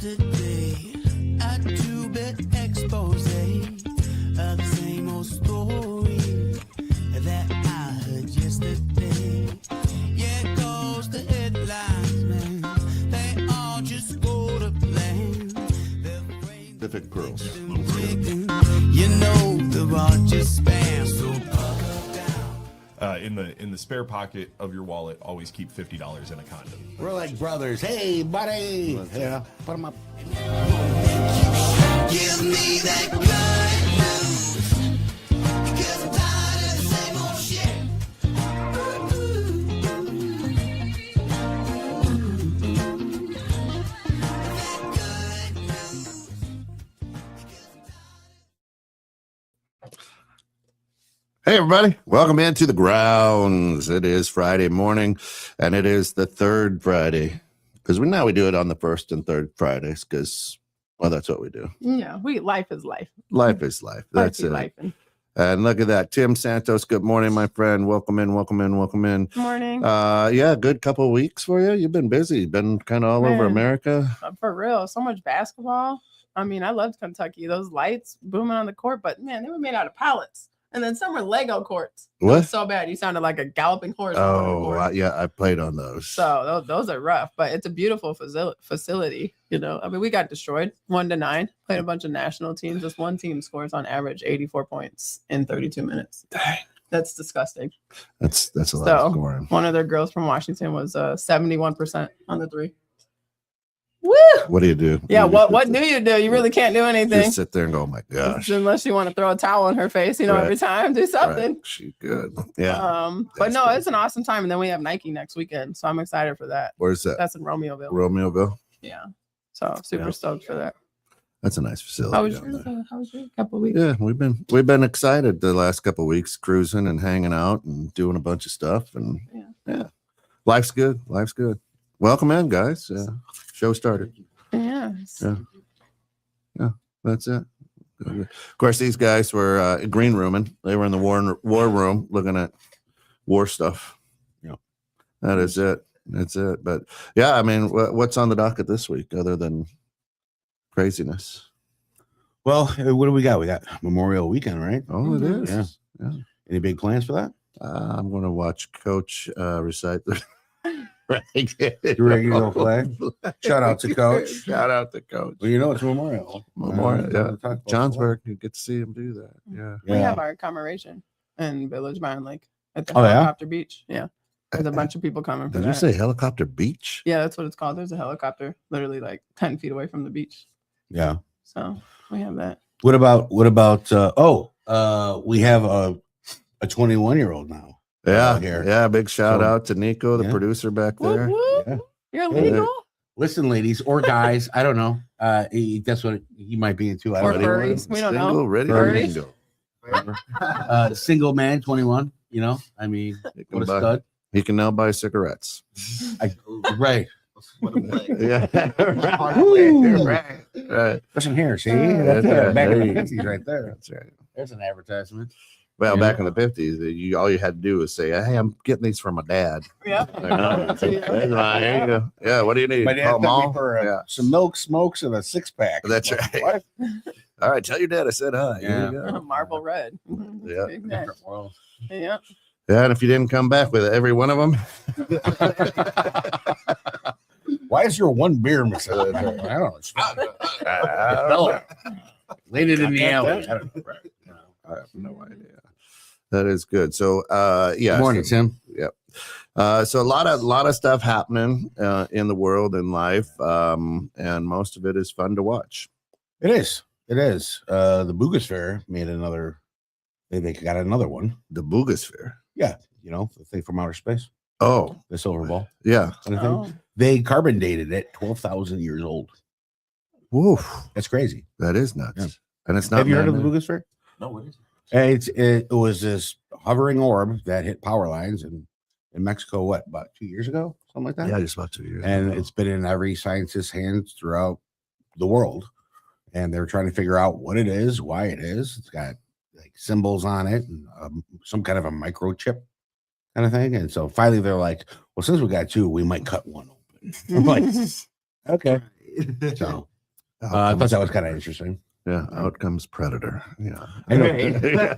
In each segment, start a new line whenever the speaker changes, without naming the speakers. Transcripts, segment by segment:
today. A two-bit expose of the same old story that I heard yesterday. Yeah, it goes the headlines, man. They all just go to plan.
Pacific Girls.
You know they're all just spam, so
In the spare pocket of your wallet, always keep $50 in a condom.
We're like brothers. Hey, buddy. Yeah, put them up.
give me that good news. Because I'm tired of the same old shit.
Hey, everybody. Welcome into the grounds. It is Friday morning, and it is the third Friday. Because we do it on the first and third Fridays, because, well, that's what we do.
Yeah, life is life.
Life is life. That's it.
Life.
And look at that. Tim Santos, good morning, my friend. Welcome in.
Morning.
Yeah, good couple of weeks for you. You've been busy. Been kind of all over
Man.
America.
For real, so much basketball. I mean, I loved Kentucky. Those lights booming on the court, but man, they were made out of pallets. And then some were Lego courts. It
What?
was so bad. You sounded like a galloping horse. on the
Oh,
court.
yeah, I played on those.
So those are rough, but it's a beautiful facility. You know, I mean, we got destroyed 1-9. Played a bunch of national teams. Just one team scores on average 84 points in 32 minutes.
Dang.
That's disgusting.
That's a lot of
So
scoring.
one of their girls from Washington was 71% on the three. Woo!
What do you do?
Yeah,
You
what
just-
do you do? You really can't do anything.
Just sit there and go, oh my gosh.
Unless you want to throw a towel in her face,
Right.
every time, do something.
Right. She good. Yeah.
But
That's
no,
good.
it's an awesome time. And then we have Nike next weekend. So I'm excited for that.
Where's that?
That's in Romeoville.
Romeoville.
Yeah. So super
Yeah.
stoked for that.
That's a nice facility.
How was
down there.
your couple of weeks?
Yeah, we've been excited the last couple of weeks, cruising and hanging out and doing a bunch of stuff, and yeah, life's good. Welcome in, guys. Show started.
Yes.
Yeah. That's it. Of course, these guys were green rooming. They were in the war room looking at war stuff.
Yeah,
that is it. That's it. But yeah, I mean, what's on the docket this week other than craziness?
Well, what do we got? We got Memorial Weekend, right?
Oh, it is. Yeah.
Any big plans for that?
I'm going to watch Coach recite the
regular flag. Shout out to Coach.
Shout out to Coach.
Well, you know it's Memorial.
Yeah. Johnsburg, you get to see him do that. Yeah.
We have our commemoration in Village Mound Lake at the
Oh, yeah?
helicopter beach. Yeah. There's a bunch of people coming for
Did
that.
you say Helicopter Beach?
Yeah, that's what it's called. There's a helicopter literally like 10 feet away from the beach.
Yeah.
So we have that.
What about we have a 21-year-old now.
Yeah.
Here.
Yeah. Big shout
So,
out to Nico, the
yeah.
producer back
Whoop,
there.
whoop.
Yeah.
You're legal?
Listen, ladies or guys, I don't know. That's what he might be into. I
Or
don't know.
furries. We don't know.
Single, ready
Furries.
to mingle.
Single man, 21. You know, I mean, what a stud.
He can now buy cigarettes.
Right.
Yeah.
Woo.
Right.
Listen here, see?
That's
That's
right.
back in
There
the
you go.
50s right there.
That's right.
There's an advertisement.
Well,
Yeah.
back in the 50s, all you had to do was say, hey, I'm getting these from my dad.
Yep.
Like, oh, there's mine. Here you go. Yeah, what do you need?
My dad
Oh,
took me
Mom?
for
Yeah.
some milk, smokes, and a six-pack.
That's
Like,
right.
what?
All right, tell your dad I said hi. Here
Yeah.
you go.
Marble red.
Yeah.
Big neck.
Different world.
Yeah.
Yeah, and if you didn't come back with every one of them,
Why is your one beer missing? I don't know. Laid it in the alley. I don't know.
I have no idea. That is good. So, yeah.
Good morning, Tim.
Yep. So a lot of stuff happening in the world and life, and most of it is fun to watch.
It is. It is. The Boogosphere made another. They got another one.
The Boogosphere.
Yeah, you know the thing from outer space,
Oh,
the silver ball.
yeah.
Kind of thing.
Oh.
They carbon dated it 12,000 years old.
Woof.
That's crazy.
That is nuts.
Yeah.
And it's not.
Have you heard of the
man-made.
Boogosphere?
No, it isn't.
It was this hovering orb that hit power lines in Mexico. What, about 2 years ago, something like that?
Yeah, just about 2 years.
And
ago.
it's been in every scientist's hands throughout the world, and they're trying to figure out what it is, why it is. It's got like symbols on it and some kind of a microchip kind of thing. And so finally they're like, well, since we got two, we might cut one open. I'm like, okay. So I thought that was kind of interesting.
Yeah, out comes Predator. Yeah.
I know.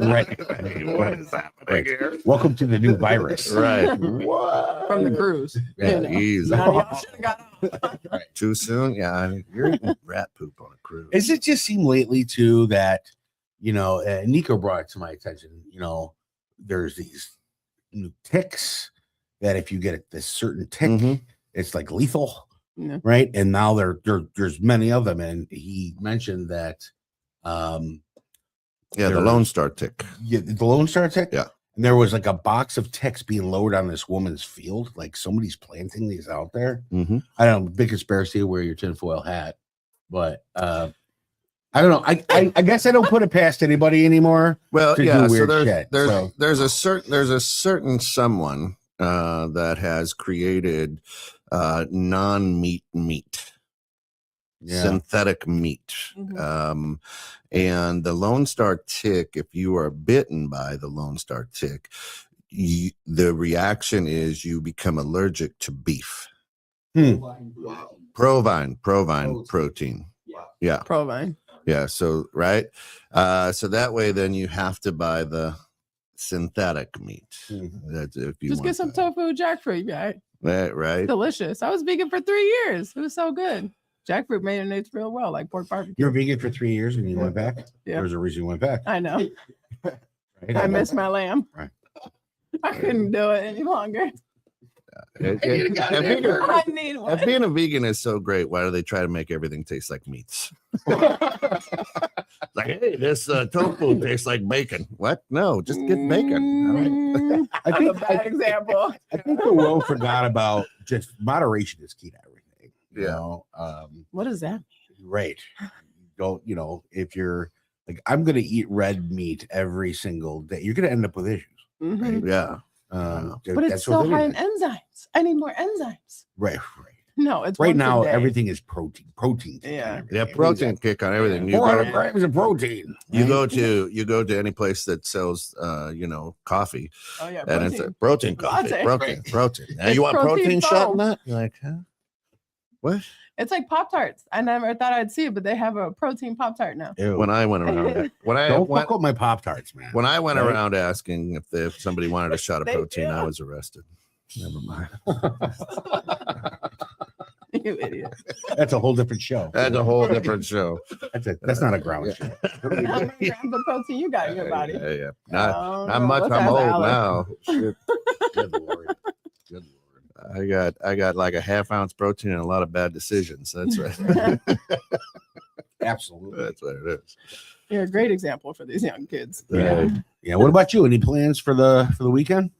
Right.
Right.
What is happening here?
Welcome to the new virus.
Right.
From the cruise.
Yeah,
you know.
easy.
None of y'all should've got out.
Too soon? Yeah, I mean, you're eating rat poop on a cruise.
Is it just seem lately too that Nico brought it to my attention? There's these new ticks that if you get this certain tick,
Mhm.
it's like lethal,
Yeah.
right? And now there's many of them, and he mentioned that,
Yeah, the
There-
Lone Star tick.
the Lone Star tick,
Yeah.
And there was like a box of ticks being lowered on this woman's field, like somebody's planting these out there.
Mm-hmm.
I don't know, big conspiracy, wear your tinfoil hat, but I don't know. I guess I don't put it past anybody anymore.
Well,
To do
yeah. So
weird
there's
shit,
there's
so.
there's a certain someone that has created non-meat meat.
Yeah.
Synthetic meat.
Mhm.
And the Lone Star tick, if you are bitten by the Lone Star tick, the reaction is you become allergic to beef. Provine protein. Yeah.
Provine.
Yeah. So, right. So that way, then you have to buy the synthetic meat. That's if you
Just
want
get some
that.
tofu jackfruit, right?
Right.
Delicious. I was vegan for 3 years. It was so good. Jackfruit marinates real well, like pork barbecue.
You're vegan for 3 years and you went back.
Yeah.
There's a reason you went back.
I know.
Right?
I miss my lamb.
Right.
I couldn't do it any longer.
If
I need one.
being a vegan is so great, why do they try to make everything taste like meats? Like, hey, this tofu tastes like bacon. What? No, just get bacon. All right.
Mm,
I
that's
think
a bad example.
I think the world forgot about just moderation is key to everything. You
Yeah.
know,
What is that?
right. Don't, if you're like, I'm going to eat red meat every single day, you're going to end up with issues.
Mhm.
Yeah.
But it's so high in enzymes. I need more enzymes.
Right.
No, it's
Right
once a
now,
day.
everything is protein. Protein. kick on
Yeah.
everything.
Yeah, protein kick on everything. You
400
go,
grams of protein.
you
right?
go to any place that sells coffee,
Oh yeah,
and it's
protein.
a protein coffee.
Latte.
Protein. Now
It's
you want
protein
protein shot in
foam.
that? You're like, huh? What?
It's like Pop Tarts. I never thought I'd see it, but they have a protein Pop Tart now.
Ew.
When I went around,
Don't fuck with my Pop Tarts, man.
when I went
Right?
around asking if somebody wanted a shot of
They
protein, I
do.
was arrested. Never mind.
You idiot.
That's a whole different show.
That's a whole different show.
That's not a ground
Yeah.
show.
How many grams of protein you got in your body?
Yeah.
Oh,
Not
no,
much.
let's
I'm
ask
old
Alex.
now. Shit.
Good Lord. Good Lord.
I got like a half-ounce protein and a lot of bad decisions. That's right.
Absolutely.
That's what it is.
You're a great example for these young kids.
Yeah. Yeah. What about you? Any plans for the weekend?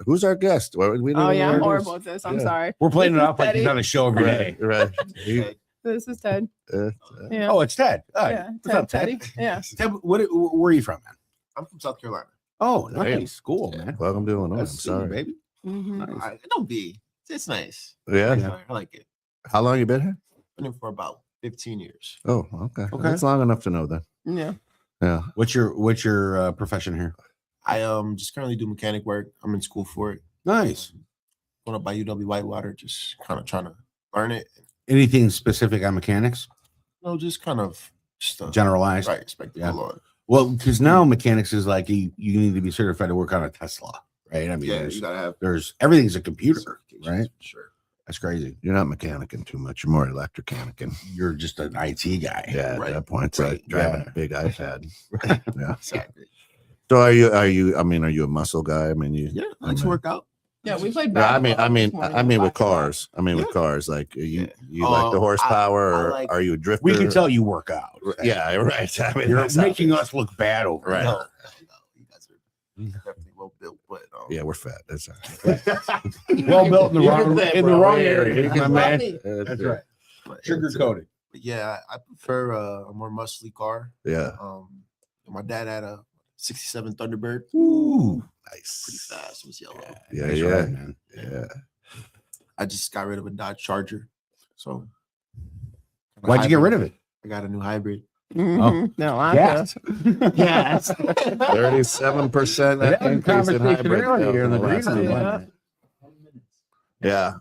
Who's our guest? We
Oh yeah, I'm
know
horrible at this. I'm
Yeah.
sorry.
We're playing it
This is
off like he's
Teddy.
on a show every day.
Right. He-
This is Ted. Yeah.
Oh, it's Ted. Hi.
yeah.
What's up, Ted?
Teddy. Yeah.
Ted, where are you from, man?
I'm from South Carolina.
Oh,
Damn.
nice. Cool, man.
Welcome to Illinois. I'm
Let's see,
sorry.
baby.
Mhm.
I don't be. It's nice.
Yeah.
I like it.
How long you been here?
Been here for about 15 years.
Oh, okay.
Okay.
That's long enough to know that.
Yeah.
Yeah.
What's your profession here?
I just currently do mechanic work. I'm in school for it.
Nice.
Going up by UW Whitewater, just kind of trying to learn it.
Anything specific on mechanics?
No, just kind of stuff.
Generalized.
Right, expect
Yeah.
the Lord.
Well, because now mechanics is like you need to be certified to work on a Tesla, right? I mean,
Yeah, you gotta have
there's everything's a computer,
certifications,
right?
Sure.
That's crazy.
You're not mechanicing too much. You're more electrocanicing.
You're just an IT guy.
Yeah. At
Right.
that point, it's
Right.
like driving
Yeah.
a big iPad. Yeah.
Exactly.
So are you? Are you a muscle guy? I mean, you.
Yeah, I
I
like to
mean-
work out.
Yeah. We played
No, I
basketball
mean,
this morning
with
basketball.
cars. I mean, with
Yeah.
cars. Like you,
Yeah.
you like the
Oh,
horsepower,
I
or
like-
are you a drifter?
We can tell you work out.
Yeah, right. I mean,
You're
that's
making
obvious.
us look bad over
Right.
it.
No, you guys are definitely well built, but
Yeah, we're fat. That's right.
Well built in the
You
wrong
can say,
in the
bro.
wrong
Yeah,
area,
you
my
can
man.
say.
That's right.
but
Sugar coated.
But yeah, I prefer a more muscly car.
Yeah.
My dad had a '67 Thunderbird.
Ooh,
Nice.
Pretty fast. It was yellow.
Yeah,
that's
yeah,
right, man.
yeah.
I just got rid of a Dodge Charger. So
Why'd you get rid of it?
I got a new hybrid.
Mhm. No, I
Gas.
Yes.
37%.
That was a conversation earlier in the green room.
Yeah.
Yeah,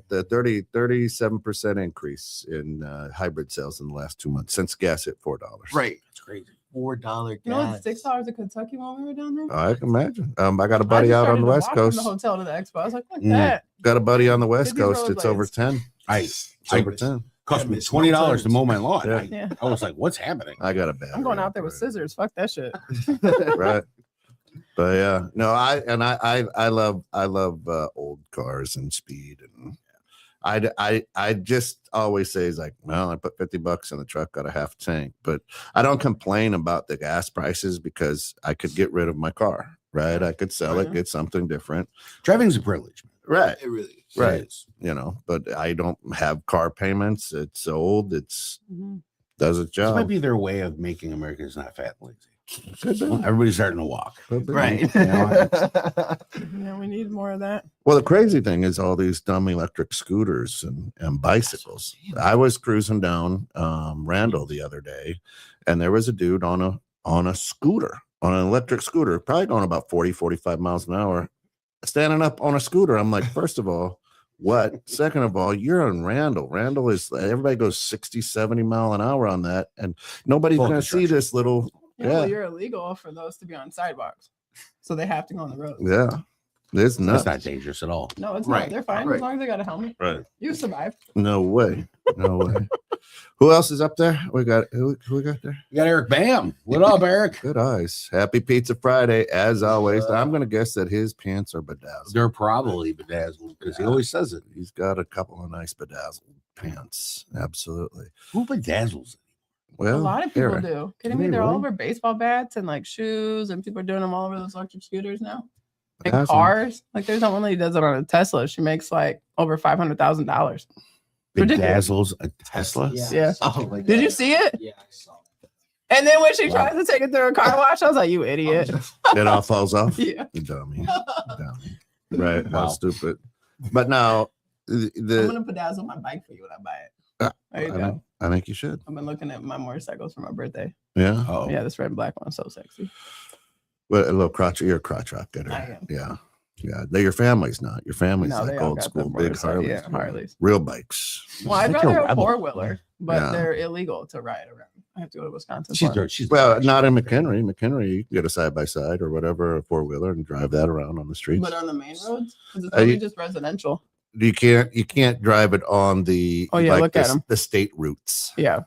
the 37% increase in hybrid sales in the last 2 months since gas hit $4.
Right.
It's crazy.
$4 gas.
You know, it's $6 in Kentucky when we were down there.
I can imagine. I got a
I
buddy
just
out on
started
the
to
West
walk from
Coast.
the hotel to the expo. I was like, "What
Mm.
that?"
Got a buddy on the West
Get these
Coast. It's over
rollerblades.
10.
It's
It's over 10.
cost
Yeah,
me
it's
$20 to
no
mow my lawn.
Yeah.
Yeah.
I was like, what's happening?
I got a bad.
I'm going out there with scissors. Fuck that shit.
Right. But yeah, no, I love old cars and speed, and I just always say is like, well, I put $50 in the truck, got a half tank, but I don't complain about the gas prices because I could get rid of my car, right? I could sell it,
Yeah.
get something different,
Driving's a privilege.
right?
It really is.
Right.
It is.
You know, but I don't have car payments. It's old. It's
Mhm.
does its
This might
job.
be their way of making Americans not fat and lazy.
Could be.
Everybody's starting to walk.
Could be.
Right.
You know,
Yeah, we need more of that.
Well, the crazy thing is all these dumb electric scooters and bicycles. I was cruising down Randall the other day, and there was a dude on a scooter, on an electric scooter, probably going about 40, 45 miles an hour, standing up on a scooter. I'm like, first of all, what? Second of all, you're in Randall. Randall is everybody goes 60, 70 mile an hour on that, and nobody's
Full
gonna see
construction.
this little.
Yeah,
Yeah.
well, you're illegal for those to be on sidewalks, so they have to go on the road.
Yeah, it's
that's
nuts.
not dangerous at all.
No, it's
Right,
not. They're fine
right.
as long as they got a helmet.
Right.
You survived.
No way. No way. Who else is up there? We got who we got there?
You got Eric Bam. What up, Eric?
Good eyes. Happy Pizza Friday, as always. I'm gonna guess that his pants are bedazzled.
They're probably bedazzled because he always says it.
He's got a couple of nice bedazzled pants. Absolutely.
Who bedazzles it?
Well,
A lot of people
Eric,
do. Kidding
Do
me?
they
They're all
really?
over baseball bats and like shoes, and people are doing them all over those electric scooters now. And
Bedazzle.
cars. Like there's that one lady does it on a Tesla. She makes like over $500,000. Ridiculous.
Bedazzles a Tesla.
Yeah.
Oh my
Did you
God.
see it?
Yeah, I saw it.
And then when she
Wow.
tries to take it through a car wash, I was like, "You idiot!"
It all falls off.
Yeah.
You dummy. Dummy. Right. How
Wow.
stupid. But now
I'm
the
gonna bedazzle my bike for you when I buy it. There you
I
go.
think- I think you should.
I've been looking at my motorcycles for my birthday.
Yeah.
Oh,
Yeah, this red and black one's so sexy.
Well, a little crotch. You're a crotch rock getter.
I am.
Yeah. Yeah. Your family's not. Your family's
No, they
like
all
old
got
school,
them
big
motorcycles.
Harleys.
Yeah, Harleys.
Real bikes.
Well, I'd
Such a
rather a
rebel.
4-wheeler, but
Yeah.
they're illegal to ride around. I have to go to Wisconsin.
she's
for 'em.
she's
Well, not in McHenry. McHenry, you can get a side by side or whatever, a 4-wheeler, and drive that around on the streets.
But on the main roads, because it's
Are
only
you-
just residential.
You can't drive it on the
Oh, yeah, look at 'em.
the state routes.
Yeah,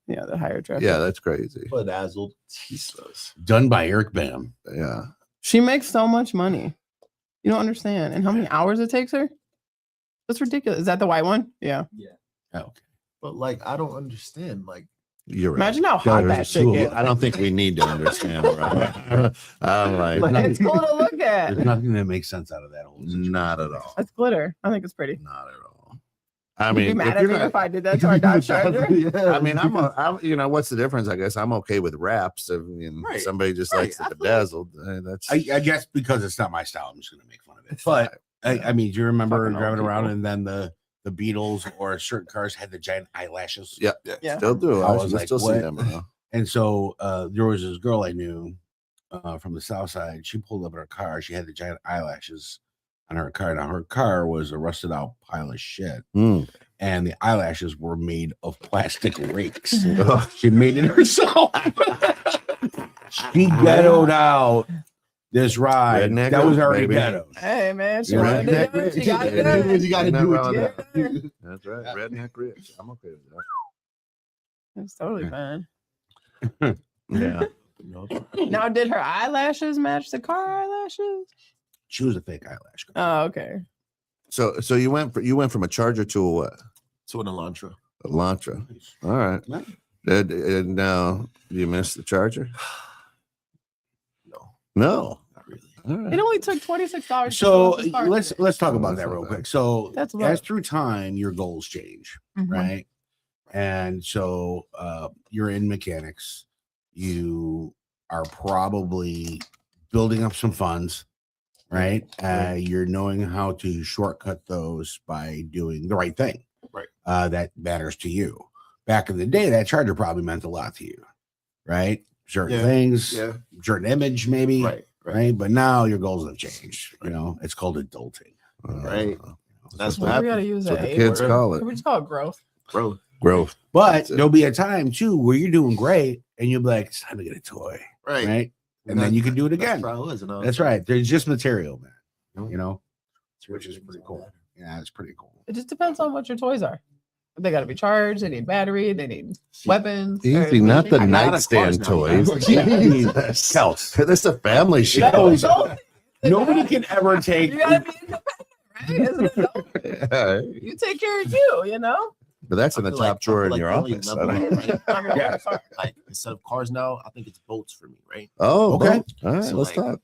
yeah, the higher traffic.
Yeah, that's crazy.
Bedazzled Jesus.
done by Eric Bam.
Yeah.
She makes so much money. You don't understand. And how many hours it takes her? That's ridiculous. Is that the white one? Yeah.
Oh, okay.
But like, I don't understand. Like,
You're right.
Imagine how hot
There's
that
a
shit
tool.
gets.
I don't think we need to understand. Right? I'm like,
It's cool to look at.
There's nothing that makes sense out of that whole situation.
not at all.
It's glitter. I think it's pretty.
Not at all. I
You'd be
mean,
mad
if
at
you're
me
not-
if I did that to our Dodge Charger.
I mean, I'm, you know, what's the difference? I guess I'm okay with wraps. I mean,
Right,
somebody just
right,
likes it
absolutely.
bedazzled. That's
I guess because it's not my style, I'm just gonna make fun of it. But I mean, do you remember
Fucking old
driving around
people.
and then the Beatles or certain cars had the giant eyelashes?
Yeah.
Yeah.
still do.
I
I
was
was
like,
still see
what?
them. Around.
And so there was this girl I knew from the South Side. She pulled up in her car. She had the giant eyelashes on her car. Now her car was a rusted out pile of shit,
Mm.
and the eyelashes were made of plastic rakes. She made it herself. She ghettoed out this ride.
Redneck
that was
rich,
already
baby.
ghetto.
Hey man, she
You're
wanted to
redneck
do it. She
rich.
got it
Yeah,
done.
you gotta
Ain't nothing
do
wrong
it.
with
Yeah.
that. That's right. Redneck rich. I'm okay with that.
It's totally fine.
Yeah.
Now, did her eyelashes match the car eyelashes?
She was a fake eyelash girl.
Oh, okay.
So you went from a Charger to a what?
to an Elantra.
A Elantra. All right.
Nice.
And now you missed the Charger?
No,
No.
not really.
All right.
It only took $26.
So
to fill up
let's
this car.
talk about
That's
that
not
real
bad.
quick. So
That's
as
low.
through time, your goals change,
Mhm.
right? And so you're in mechanics. You are probably building up some funds, right? You're knowing how to shortcut those by doing the right thing,
Right.
That matters to you. Back in the day, that Charger probably meant a lot to you, right? Certain
Yeah.
things,
Yeah.
certain image, maybe,
Right.
right? But now your goals have changed. You know, it's called adulting.
Right. That's
We
what
gotta
happened.
use
That's what
that
the
A
kids
word.
call it.
We just call it growth.
Bro.
Growth.
But
That's it.
there'll be a time too where you're doing great and you'll be like, it's time to get a toy.
Right.
Right. And then you can do it again. That's right. There's just material, man. You know, which is pretty cool. Yeah, it's pretty cool.
It just depends on what your toys are. They got to be charged. They need battery. They need weapons.
Easy, not the
I got a
nightstand
cars now.
toys.
Yeah, I mean,
Jesus.
Kels.
This is a family show.
Kels. Nobody can ever take.
You gotta be independent, right? As an adult,
Yeah,
you take care of you. You know.
but that's in the top drawer in your
the only
office.
number
I don't-
one, right?
Yeah.
Like instead of cars now, I think it's boats for me, right?
Oh,
Okay.
okay. All right,
So,
let's
like,
talk.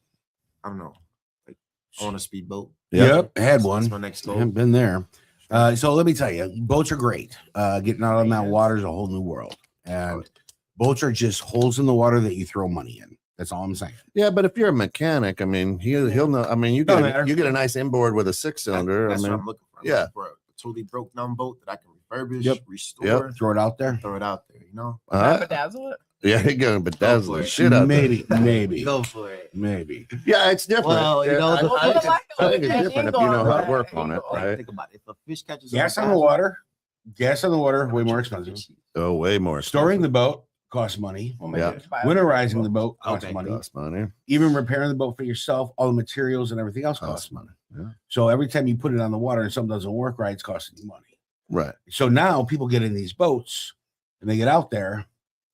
I don't know. Like I want a speedboat.
Yep, had one.
That's my next goal.
Haven't been there. So let me tell you, boats are great. Getting out on that water is a whole new world. And boats are just holes in the water that you throw money in. That's all I'm saying.
Yeah, but if you're a mechanic, I mean, he'll know. I mean, you
Don't
get
matter.
you get a nice inboard with a 6-cylinder. I
That's what
mean,
I'm looking for. I'm
yeah.
looking for a totally broke down boat that I can refurbish,
Yep.
restore,
Throw it out there.
throw it out there. You know,
Bedazzle it.
yeah, you're gonna bedazzle
for
the
it.
shit out there.
Maybe.
go for it.
Maybe.
Yeah, it's different.
Well, you
Yeah,
know, the-
I think
Well,
I think it's
like,
different if
angle
you know how
on
to work
that
on it,
angle.
Like,
right?
think about it. If a fish catches
Gas on the water. Gas on the water, way more expensive.
Oh, way more.
Storing the boat costs money.
Yeah.
Winterizing the boat costs
Okay.
money.
costs money.
Even repairing the boat for yourself, all the materials and everything else costs
Costs
money.
money. Yeah.
So every time you put it on the water and something doesn't work right, it's costing you money.
Right.
So now people get in these boats and they get out there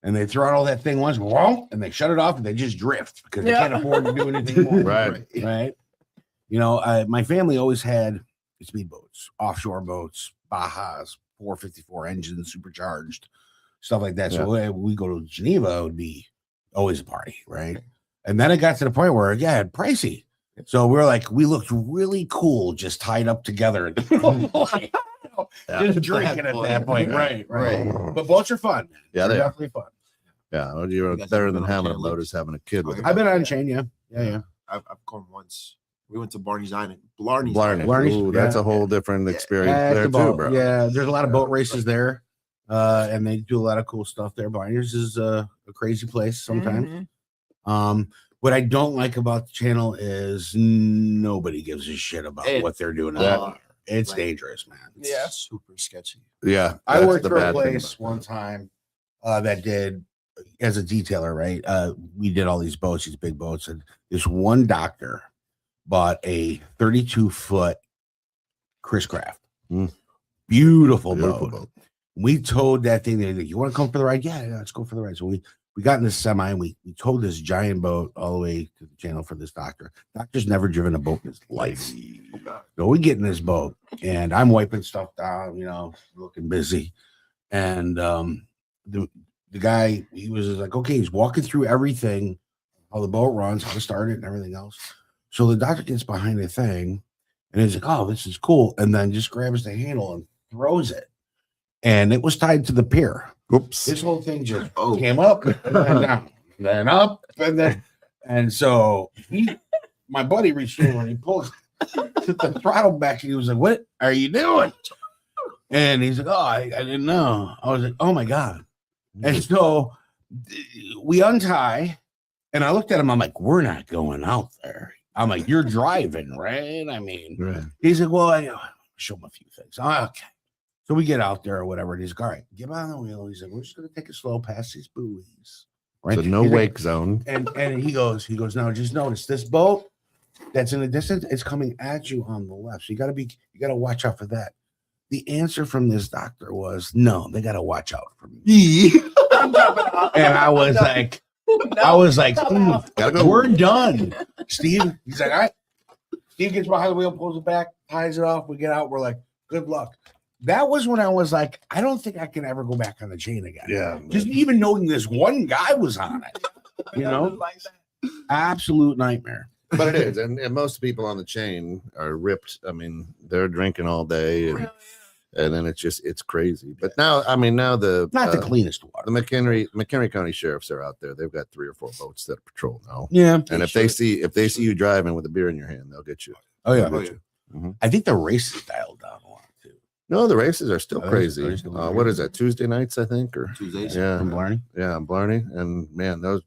and they throw out all that thing once, whoa, and they shut it off and they just drift because they
Yeah.
can't afford to do anything more.
Right.
Right. You know, my family always had speedboats, offshore boats, Bajas, 454 engines, supercharged, stuff like that. So when we go to Geneva, it would be always a party, right? And then it got to the point where, yeah, it pricey. So we're like, we looked really cool just tied up together. Just drinking at that point. Right. But boats are fun.
Yeah,
They're
they are.
definitely fun.
Yeah, well, you're
You guys
better
ever
than
been on
having a
chain
boat
links?
is having a kid with
Okay.
a
I've been on chain, yeah. Yeah.
I've gone once. We went to Barney's Island. Blarney's
Blarney.
Island.
Blarney's,
Ooh, that's
yeah.
a whole different experience
That's
there
the boat.
too, bro.
Yeah, there's a lot of boat races there. And they do a lot of cool stuff there. Blarney's is a crazy place sometimes.
Mhm.
What I don't like about the channel is nobody gives a shit about
It-
what they're doing.
Uh,
It's
like-
dangerous, man.
it's
Yeah.
super sketchy.
Yeah,
I
that's
worked
the
for a
bad thing
place
about
one
it.
time that did as a detailer, right? We did all these boats, these big boats, and this one doctor bought a 32-foot Chris Craft.
Mm.
Beautiful,
Beautiful
boat.
boat.
We towed that thing. They're like, you want to come for the ride? Yeah, let's go for the ride. So we got in this semi and we towed this giant boat all the way to the channel for this doctor. Doctor's never driven a boat in his life. So we get in this boat and I'm wiping stuff down, you know, looking busy. And the guy, he was just like, okay, he's walking through everything, how the boat runs, how to start it and everything else. So the doctor gets behind the thing and he's like, oh, this is cool. And then just grabs the handle and throws it. And it was tied to the pier.
Oops.
This whole thing just
Oh.
came up and then down, then up, and then, and so my buddy reached over and he pulls the throttle back and he was like, "What are you doing?" And he's like, "Oh, I didn't know." I was like, "Oh my god!" And so we untie, and I looked at him. I'm like, "We're not going out there." I'm like, "You're driving, right?" I mean,
Right.
he's like, "Well, I show him a few things." Oh, okay. So we get out there or whatever. And he's like, all right, get on the wheel. He's like, we're just gonna take it slow past these buoys. Right.
So no
He's like-
wake zone.
and he goes, now just notice this boat that's in the distance, it's coming at you on the left. So you gotta watch out for that. The answer from this doctor was no, they gotta watch out for me. And I was like,
Gotta go.
we're done. Steve, he's like, all right. Steve gets behind the wheel, pulls it back, ties it off. We get out. We're like, good luck. That was when I was like, I don't think I can ever go back on the chain again.
Yeah.
Just even knowing this one guy was on it, you know, absolute nightmare.
But it is, and most people on the chain are ripped. I mean, they're drinking all day, and then it's crazy. But now, I mean, now the
Not the cleanest water.
the McHenry County sheriffs are out there. They've got 3 or 4 boats that patrol now.
Yeah.
And if they see you driving with a beer in your hand, they'll get you.
Oh yeah.
Oh, yeah.
I think the race is dialed down a lot too.
No, the races are still
Oh,
crazy.
they're still
What is that? Tuesday nights, I think, or
Tuesdays.
yeah,
From Blarney.
yeah, Blarney, and man, those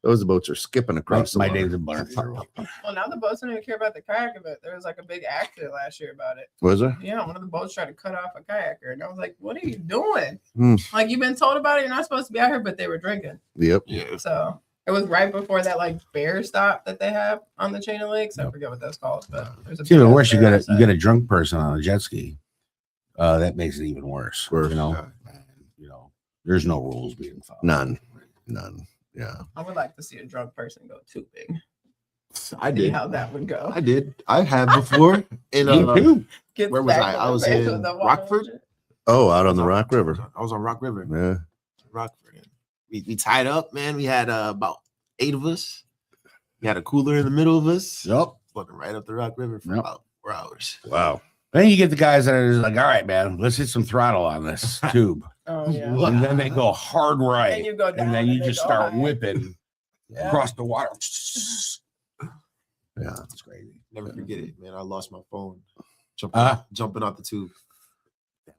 Those boats are skipping across
My
the
days
water.
of Butterfield.
Well, now the boats don't even care about the kayak event. There was like a big accident last year about it.
Was there?
Yeah, one of the boats tried to cut off a kayaker, and I was like, "What are you doing?
Hmm.
Like you've been told about it. You're not supposed to be out here," but they were drinking.
Yep.
Yeah.
So it was right before that like bear stop that they have on the chain of lakes. I forget what that's called, but there's a
It's even
big
worse. You
bear
get
outside.
you get a drunk person on a jet ski. That makes it even worse.
Worse.
You know, there's no rules being followed.
None. Yeah.
I would like to see a drunk person go too big.
I
See
did.
how that would go.
I did. I have before. In
Me too.
Get
Where was
back
I?
in
I
the
was
face
in
with the water
Rockford.
and shit.
Oh, out on the Rock River.
I was on Rock River.
Yeah.
Rockford. We tied up, man. We had about 8 of us. We had a cooler in the middle of us.
Yep.
Fucking right up the Rock River for
Yep.
about 4 hours.
Wow.
Then you get the guys that are just like, all right, man, let's hit some throttle on this tube.
Oh yeah.
And then they go hard right.
And you go down
And then you
they
just
go
start
high.
whipping
Yeah.
across the water.
Yeah.
It's crazy.
Never forget it, man. I lost my phone jumping out the tube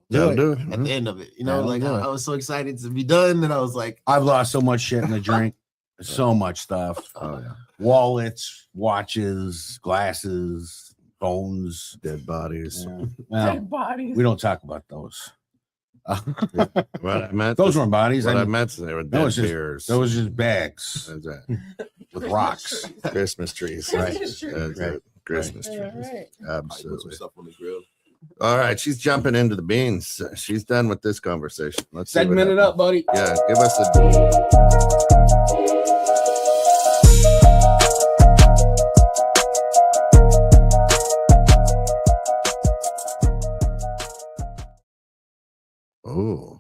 That'll do it.
at the end of it. You know,
That'll
like
do it.
I was so excited to be done, and I was like,
I've lost so much shit in the drink. So much stuff.
Oh, yeah.
Wallets, watches, glasses, phones.
Dead bodies.
Yeah. Well,
Dead bodies.
we don't talk about those.
What I meant.
Those weren't bodies.
What
I
I
mean,
meant they were
that
dead
was just-
beers.
those was just bags
That's it.
with rocks.
Christmas trees.
Right.
That's
Right.
it. Christmas
Yeah,
trees.
right.
I put some
Absolutely.
stuff on the grill.
All right, she's jumping into the beans. She's done with this conversation. Let's see what
Segment it
happens.
up, buddy.
Yeah, give us a. Oh,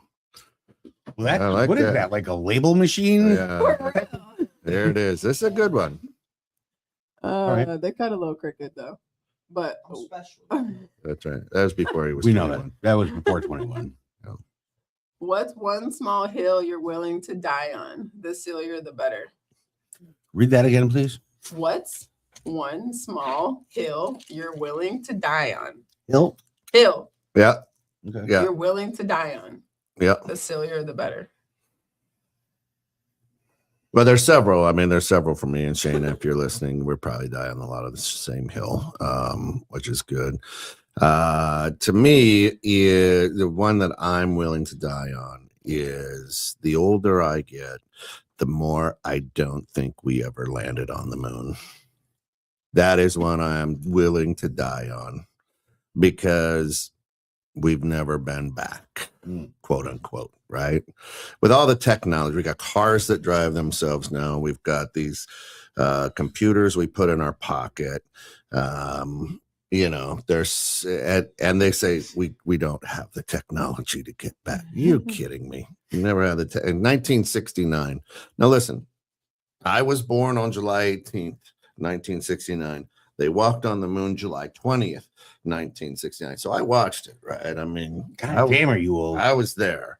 Well, that,
I like
what is
that.
that? Like a label machine?
yeah. There it is. This is a good one.
right.
They cut a little cricket though, but
That's right. That was before he was.
We know that.
21.
That was before 21.
what's one small hill you're willing to die on? The sillier, the better.
Read that again, please.
What's one small hill you're willing to die on?
Hill.
Hill
Yeah,
Okay.
yeah,
you're willing to die on.
yeah.
The sillier, the better.
Well, there's several. I mean, there's several for me and Shane. If you're listening, we're probably dying on a lot of the same hill, which is good. To me, the one that I'm willing to die on is the older I get, the more I don't think we ever landed on the moon. That is one I am willing to die on because we've never been back, quote unquote, right? With all the technology, we got cars that drive themselves now. We've got these computers we put in our pocket. You know, there's and they say we don't have the technology to get back. You kidding me? You never had the in 1969. Now listen, I was born on July 18th, 1969. They walked on the moon July 20th, 1969. So I watched it, right? I mean,
God damn, are you old?
I was there.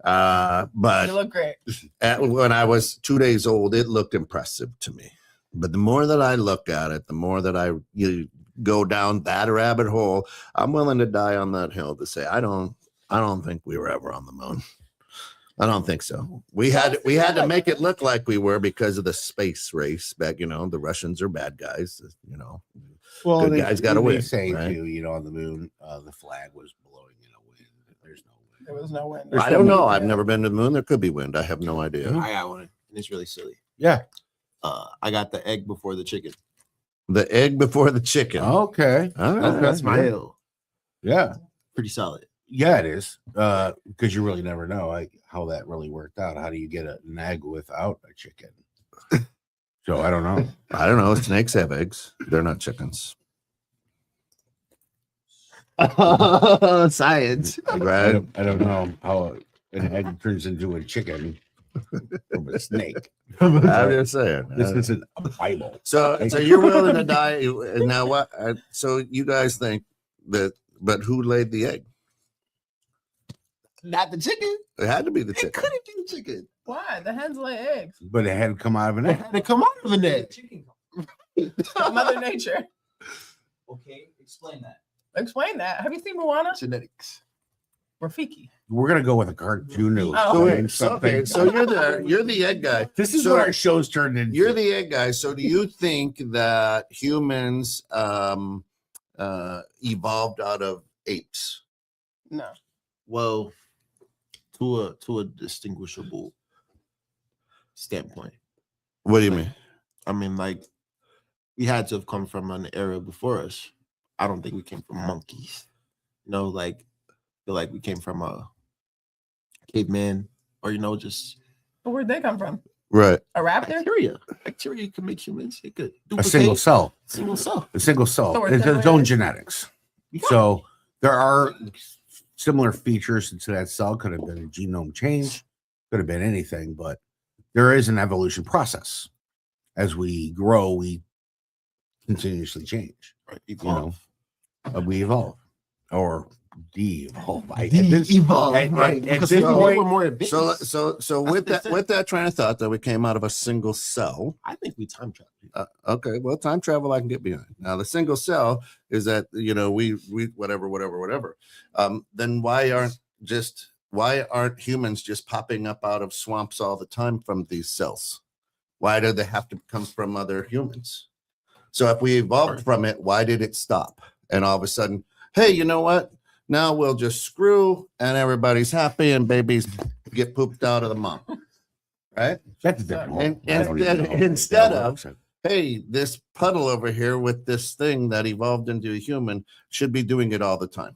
But
You look great.
when I was 2 days old, it looked impressive to me. But the more that I look at it, the more that you go down that rabbit hole, I'm willing to die on that hill to say I don't think we were ever on the moon. I don't think so. We had to make it look like we were because of the space race back. You know, the Russians are bad guys. You know,
Well,
good guys gotta
they
win,
say
right?
too, you know, on the moon, the flag was blowing in a wind. There's no wind.
There was no wind.
There's
I don't
so
know.
many-
I've never been to the moon. There could be wind. I have no idea.
I got one, and it's really silly.
Yeah.
I got the egg before the chicken.
The egg before the chicken.
Okay.
All right.
That's my
Yeah.
hill.
Yeah.
Pretty solid.
Yeah, it is. Because you really never know how that really worked out. How do you get an egg without a chicken? So I don't know.
I don't know. Snakes have eggs. They're not chickens.
Science.
I
Right?
don't know how an egg turns into a chicken from a snake.
I'm just saying.
This isn't a Bible.
So you're willing to die now? What? So you guys think that? But who laid the egg?
Not the chicken.
It had to be the
It
chicken.
couldn't be the chicken.
Why? The hens lay eggs.
But it had to come out of an
It
egg.
had to come out of an egg.
Mother Nature.
Okay, explain that.
Explain that. Have you seen Moana?
Genetics.
Rafiki.
we're gonna go with a cartoon.
Oh.
So,
illustrating
wait, so,
something.
okay, so you're the egg guy.
This is
so
what our show's turned into.
You're the egg guy. So do you think that humans evolved out of apes?
No.
Well, to a distinguishable standpoint.
What do you mean?
I mean, like, we had to have come from an era before us. I don't think we came from monkeys. Like, I feel like we came from a caveman, or just
But where'd they come from?
Right.
A raptor?
bacteria. Bacteria can make humans. It could
a single cell.
Single cell.
A single cell.
So we're
It's its own
separated?
genetics. So there are similar features to that cell. Could have been a genome change, could have been anything, but there is an evolution process. As we grow, we continuously change.
Right.
We evolve or de-evolve.
Evolve.
At
Because
this
we're
point,
more advanced.
So with that train of thought that we came out of a single cell.
I think we time travel.
Okay, well, time travel I can get behind. Now the single cell is that we whatever. Then why aren't humans just popping up out of swamps all the time from these cells? Why do they have to come from other humans? So if we evolved from it, why did it stop? And all of a sudden, hey, you know what? Now we'll just screw and everybody's happy and babies get pooped out of the mom. Right?
that's a different
And
one. I don't even know if
instead
that
of-
works.
Hey, this puddle over here with this thing that evolved into a human should be doing it all the time.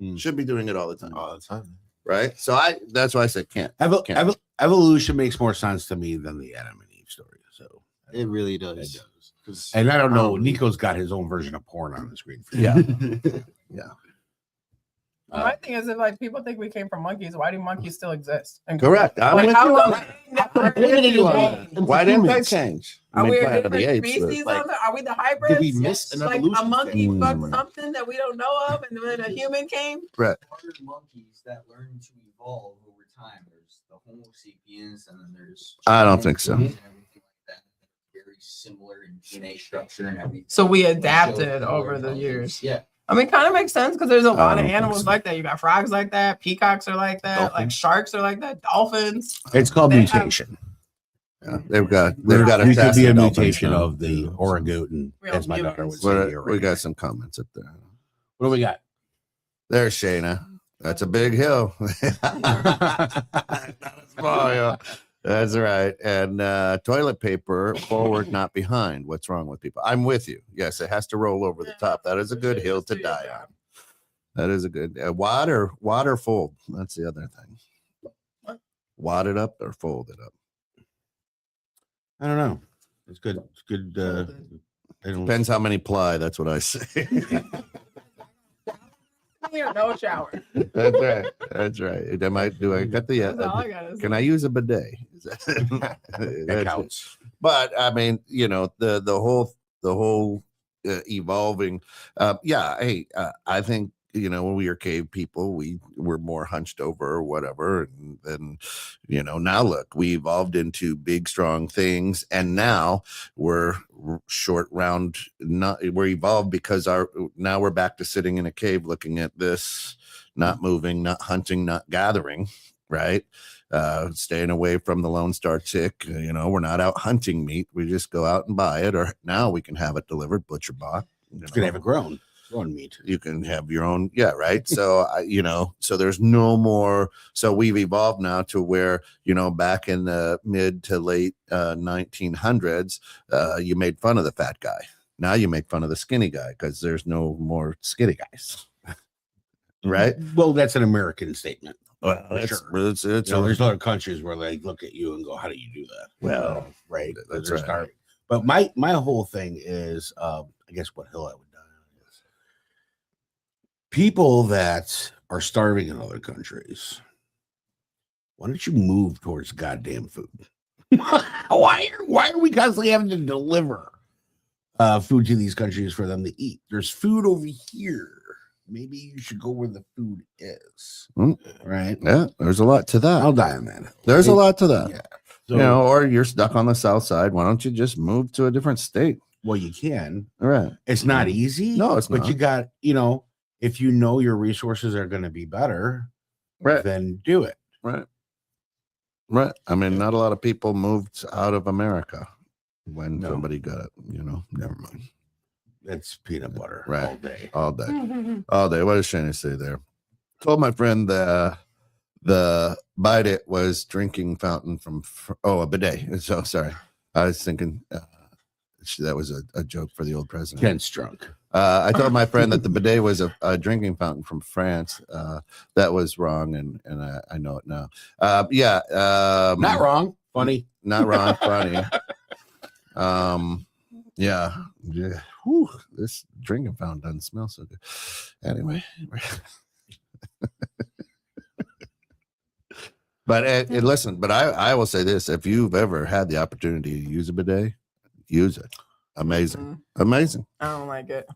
Mm.
Should be doing it all the time.
All the time.
Right? So that's why I said can't. Can't.
Evolution makes more sense to me than the Adam and Eve story. So,
It really does.
It does.
'Cause-
and I don't know, Nico's got his own version of porn on the screen. For you.
Yeah.
My thing is, if like people think we came from monkeys, why do monkeys still exist? And
Correct. I'm
Like,
with
how
you on
come
that.
we never
With you on
changed?
that. Why didn't they
humans.
change?
Are we a
Planet of the
different
Apes,
species?
like,
Are we the hybrids?
we miss an
like
evolution
a monkey
phase?
fucked something that we don't know of, and then a human came.
Right.
Other monkeys that learn to evolve over time. There's the Homo sapiens, and then there's.
I don't think so.
and everything like that. Very similar in DNA structure and everything.
So we
Show
adapted
color
over the
intelligence.
years.
Yeah.
I mean, kind of makes sense because there's a lot
don't
of
think
animals
so.
like that. You got frogs like that, peacocks are like that, like
Dolphins.
sharks are like that, dolphins.
It's called
They have-
mutation.
Yeah, they've got
We
a
could be
test
a
of dolphins
mutation
now.
of the orangutan,
Real
as my daughter would
mutants.
say.
What-
the
we
orangutan.
got some comments up there.
What do we got?
There's Shayna. That's a big hill. Not a small hill. That's right. And toilet paper forward, not behind. What's wrong with people? I'm with you. Yes, it has to roll over the top. That is a good hill to die on. That is a good water fold. That's the other thing. Wad it up or fold it up.
I don't know. It's good. It's good. I don't-
Depends how many ply. That's what I say.
No shower.
That's right. That's right. Am I got the?
That's all I gotta say.
Can I use a bidet? Is
That
that's it.
counts.
But I mean, the whole evolving. Hey, I think when we were cave people, we were more hunched over or whatever, and then now look, we evolved into big, strong things, and now we're short, round. We're evolved because now we're back to sitting in a cave, looking at this, not moving, not hunting, not gathering, right? Staying away from the Lone Star tick. We're not out hunting meat. We just go out and buy it, or now we can have it delivered, butcher bought.
You can have it grown meat.
You can have your own, right? So so there's no more. So we've evolved now to where back in the mid to late 1900s, you made fun of the fat guy. Now you make fun of the skinny guy because there's no more skinny guys, right?
Well, that's an American statement.
Well,
For
it's,
sure.
it's
There's other countries where they look at you and go, "How do you do that?"
Well,
right.
that's
They're
right.
starving. But my whole thing is, I guess what hill I would die on is people that are starving in other countries. Why don't you move towards goddamn food? why are we constantly having to deliver food to these countries for them to eat? There's food over here. Maybe you should go where the food is.
Mm.
Right?
Yeah, there's a lot to that.
I'll die on that.
There's a lot to that.
Yeah. So,
Or you're stuck on the south side. Why don't you just move to a different state?
well, you can.
All right.
It's not easy.
No, it's
but
not.
you got, if your resources are going to be better,
Right.
then do it.
Right. Right. I mean, not a lot of people moved out of America when
No.
somebody got it, never mind.
It's peanut butter
Right.
all day.
All day. All day. What is Shane to say there? Told my friend the Bite It was drinking fountain from, a bidet. So sorry. I was thinking that was a joke for the old president.
Kent's drunk.
I told my friend that the bidet was a drinking fountain from France. That was wrong, and I know it now. Yeah,
Not wrong. Funny.
not wrong, funny. Yeah. Whew, this drinking fountain doesn't smell so good. Anyway, but listen. But I will say this: if you've ever had the opportunity to use a bidet, use it. Amazing, amazing.
I don't like it.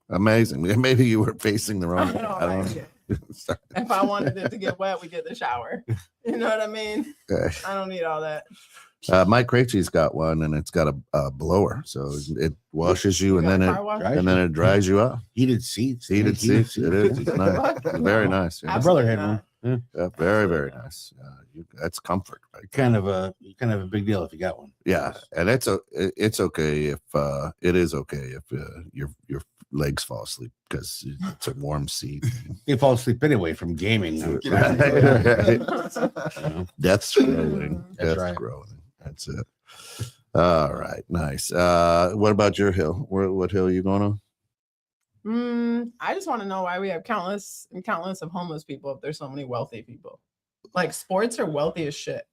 Amazing. Maybe you were facing the wrong.
I don't like it.
Sorry.
If I wanted it to get wet, we get the shower. You know what I mean?
Okay.
I don't need all that.
Mike Krejci's got one, and it's got a blower, so it washes you, and
got
then
a
it
car wash?
and then it dries you up.
Heated seats.
Heated seats. It is. It's nice. It's very nice.
My
Yeah.
brother had
Absolutely
one.
Yeah, very, very nice. That's comfort. Right?
Kind of a big deal if you got one.
Yeah, and it's okay if it is okay if your legs fall asleep because it's a warm seat.
They fall asleep anyway from gaming.
Death scrolling.
That's
Death
right.
scrolling. That's it. All right, nice. What about your hill? What hill are you going on?
I just want to know why we have countless of homeless people if there's so many wealthy people. Like sports are wealthy as shit.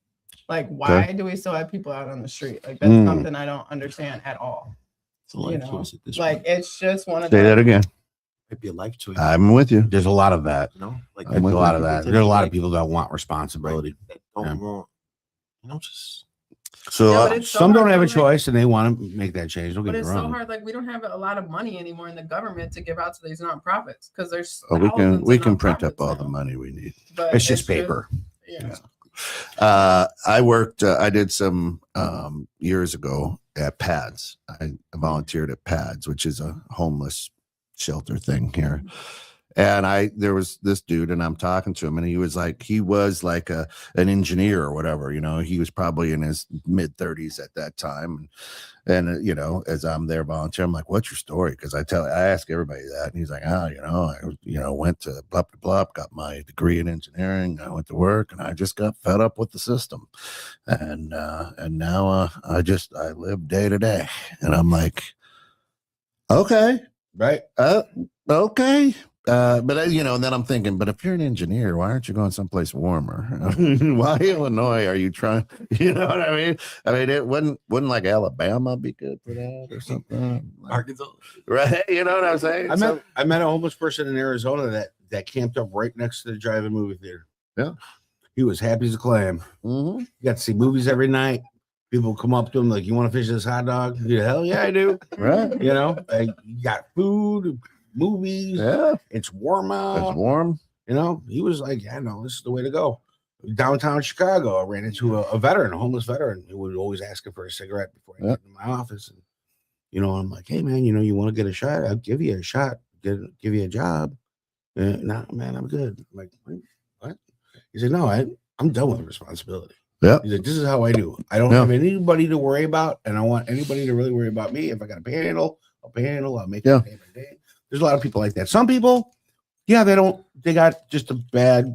Like why do we still have people out on the street? Like that's something I don't understand at all.
It's a life
You know,
choice at this
like
point.
it's just one of
Say that
the
again.
Might be a life choice.
I'm with you.
There's a lot of that.
Like
I'm
There's
with
a lot
you.
of that. There's a lot of people that want responsibility.
that don't
Yeah.
want, just
So
Yeah, but it's so
Some don't
hard,
have a
like-
choice and they want to make that change. Don't
but
get me
it's so
wrong.
hard. Like we don't have a lot of money anymore in the government to give out to these nonprofits because there's
we can print up
nonprofits
all
now.
the money we need.
But
It's just paper.
Yeah.
I worked. I did some years ago at PADS. I volunteered at PADS, which is a homeless shelter thing here. And there was this dude, and I'm talking to him, and he was like an engineer or whatever. He was probably in his mid 30s at that time. And as I'm there volunteering, I'm like, "What's your story?" Because I ask everybody that, and he's like, I went to blah blah blah, got my degree in engineering. I went to work, and I just got fed up with the system, and now I live day to day, and I'm like, okay,
Right?
okay. But and then I'm thinking, but if you're an engineer, why aren't you going someplace warmer? Why Illinois are you trying? You know what I mean? It wouldn't like Alabama be good for that or something?
Arkansas.
Right? You know what I'm saying?
I met a homeless person in Arizona that camped up right next to the drive-in movie theater.
Yeah.
He was happy as a clam.
Mhm.
You got to see movies every night. People come up to him like, "You want to finish this hot dog?" Yeah, hell yeah, I do.
Right?
You got food, movies.
Yeah.
It's warm out.
It's warm.
He was like, "Yeah, no, this is the way to go." Downtown Chicago, I ran into a veteran, a homeless veteran, who was always asking for a cigarette before I get into my office. And I'm like, "Hey, man, you want to get a shot? I'll give you a shot. Give you a job." No, man, I'm good. I'm like, what? He said, "No, I'm done with responsibility."
Yeah.
He's like, "This is how I do. I don't have anybody to worry about, and I want anybody to really worry about me. If I got a panhandle, I'll panhandle. I'll make it day by day." There's a lot of people like that. Some people, yeah, they got just a bad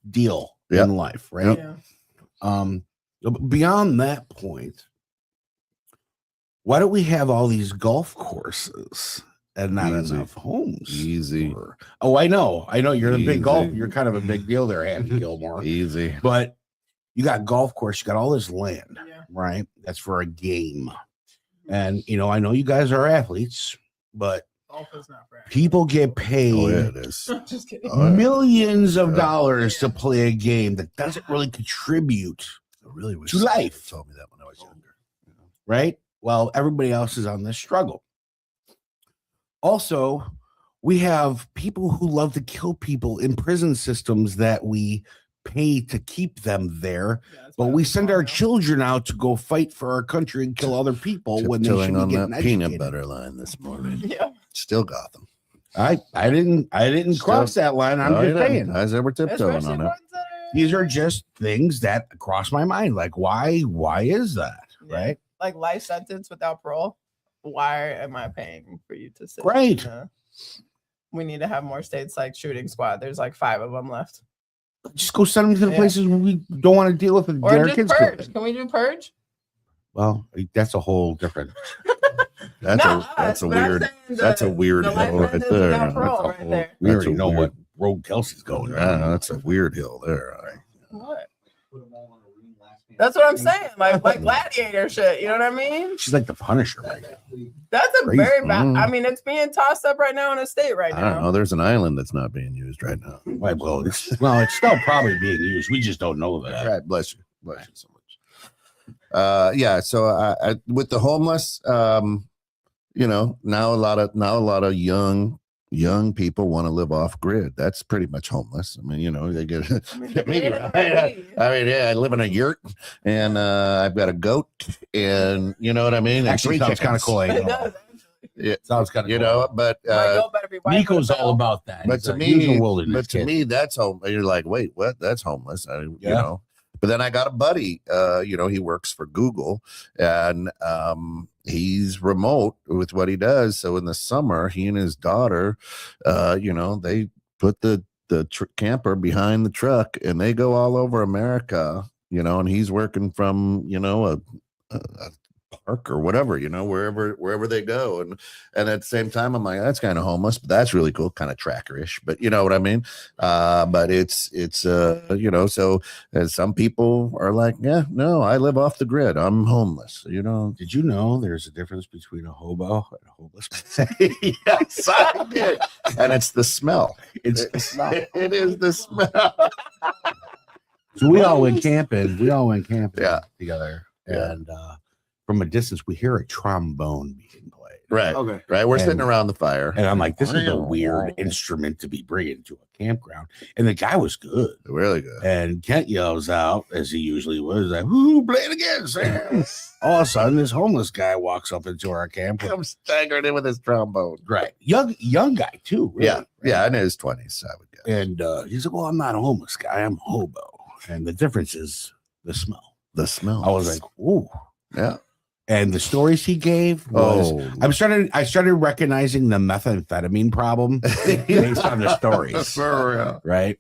deal in life, right?
Yeah.
But beyond that point, why don't we have all these golf courses and not
Easy.
enough homes?
Easy.
Oh, I know. You're the big golf.
Easy.
You're kind of a big deal there, Andy Gilmore.
Easy.
But you got golf course. You got all this land,
Yeah.
right? That's for a game. And I know you guys are athletes, but
Golf is not for
people get paid
Oh, yeah, it is.
I'm just kidding.
Oh, yeah.
millions of
Yeah.
dollars to play a game that doesn't really contribute,
I really wish
To
somebody
life.
had told me that when I was younger.
right? Well, everybody else is on this struggle. Also, we have people who love to kill people in prison systems that we pay to keep them there,
Yeah, that's
but
why
we
I'm
send
calling
our
out.
children out to go fight for our country and kill other people when they should
Tiptoeing
be
on
getting
that peanut
educated.
butter line this morning.
Yeah.
Still Gotham.
I didn't cross that line. I'm
Oh,
just
you didn't.
saying.
I said we're tiptoeing
Especially
on it.
ones
these are just things that cross my mind. Like, why is that?
Yeah.
Right.
Like life sentence without parole. Why am I paying for you to sit?
Right.
We need to have more states like shooting squad. There's like 5 of them left.
Just go send them to the
Yeah.
places we don't want to deal with. And
Or
get our
just
kids
purge.
killed.
Can we do purge?
Well, that's a whole different.
That's
Not
that's a
us, but I'm
weird.
saying
That's a weird
the life
hill right
sentence
there.
without
That's
parole
a
right
whole-
there.
We
that's a
already know
weird-
what road Kelsey's going.
Yeah, that's a weird hill there.
What?
Put 'em all on a ring last man
That's what I'm
standing.
saying. Like gladiator shit. You know what I mean?
She's like the Punisher right now.
That's a
Crazy.
very bad.
Mm.
I mean, it's being tossed up right now in a state right
I don't
now.
know. There's an island that's not being used right now.
Well, it's still probably being used. We just don't know that.
Right. Bless you so much. Yeah. So I with the homeless, you know, now a lot of young people want to live off grid. That's pretty much homeless. I mean, you know, they get
I mean,
me,
it
right?
is.
I mean, yeah, I live in a yurt and I've got a goat and you know what I mean? And
Actually,
three
sounds kind of
chickens.
cool.
It does, actually.
Yeah,
Sounds kind of
you know, but
My goat better be white
Nico's
with a
all
belt.
about that.
but
He's
to
a- he's a
me,
wilderness
but to
kid.
me, that's home. You're like, wait, what? That's homeless. You
Yeah.
know. But then I got a buddy. You know, he works for Google, and he's remote with what he does. So in the summer, he and his daughter, you know, they put the camper behind the truck, and they go all over America. You know, and he's working from a park or whatever, you know, wherever they go, and at the same time I'm like, that's kind of homeless, but that's really cool, kind of trackerish, but you know what I mean. But it's you know, so some people are like, yeah, no, I live off the grid, I'm homeless, you know.
Did you know there's a difference between a hobo and a homeless person?
Yes, I did. And it's the smell.
It's the smell.
It is the smell.
So we all went camping.
Yeah.
Together,
Yeah.
and from a distance, we hear a trombone being played.
Right.
Okay.
Right. We're sitting
And-
around the fire.
And I'm like, this is a weird instrument to be bringing to a campground. And the guy was good.
Really good.
And Kent yells out, as he usually was, like, "Who play it again, Sam?" All of a sudden, this homeless guy walks up into our camp.
Comes staggering in with his trombone.
Right, young guy too. Really.
Yeah. Yeah. In his 20s, I would guess.
And he's like, "Well, I'm not a homeless guy. I'm a hobo." And the difference is the smell.
The smell.
I was like, "Ooh."
yeah.
And the stories he gave was
Oh,
I started recognizing the methamphetamine problem based on the stories.
For real.
Right.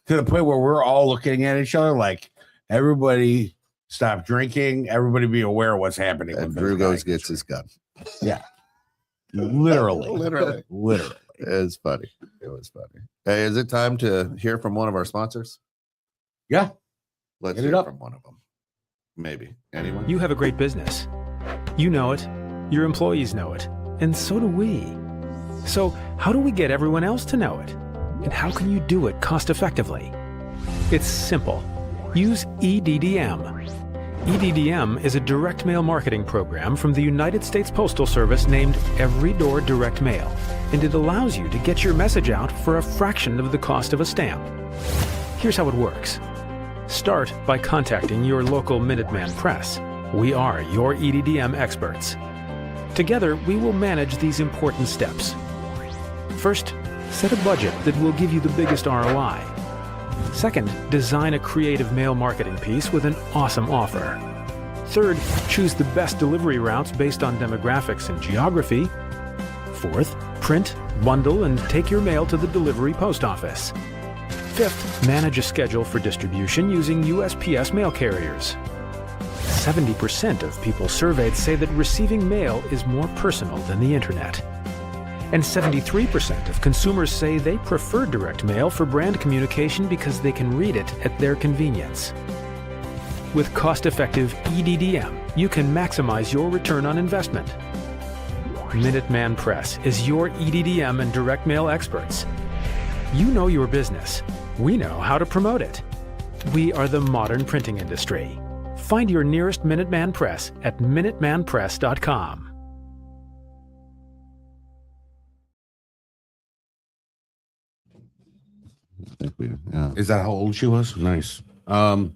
To the point where we're all looking at each other like, everybody stop drinking, everybody be aware of what's happening.
And
with
Drew
this
goes
guy.
gets his gun.
Literally.
Literally.
Literally.
It's funny. It was funny. Hey, is it time to hear from one of our sponsors?
Yeah.
Let's
Hit it
hear
up.
from one of them. Maybe. Anyone?
You have a great business. You know it, your employees know it, and so do we. So, how do we get everyone else to know it? And how can you do it cost effectively? It's simple. Use EDDM. EDDM is a direct mail marketing program from the United States Postal Service named Every Door Direct Mail, and it allows you to get your message out for a fraction of the cost of a stamp. Here's how it works. Start by contacting your local Minuteman Press. We are your EDDM experts. Together, we will manage these important steps. First, set a budget that will give you the biggest ROI. Second, design a creative mail marketing piece with an awesome offer. Third, choose the best delivery routes based on demographics and geography. Fourth, print, bundle, and take your mail to the delivery post office. Fifth, manage a schedule for distribution using USPS mail carriers. 70% of people surveyed say that receiving mail is more personal than the internet. And 73% of consumers say they prefer direct mail for brand communication because they can read it at their convenience. With cost-effective EDDM, you can maximize your return on investment. Minuteman Press is your EDDM and direct mail experts. You know your business. We know how to promote it. We are the modern printing industry. Find your nearest Minuteman Press at minutemanpress.com.
Yeah.
Is that how old she was? Nice. As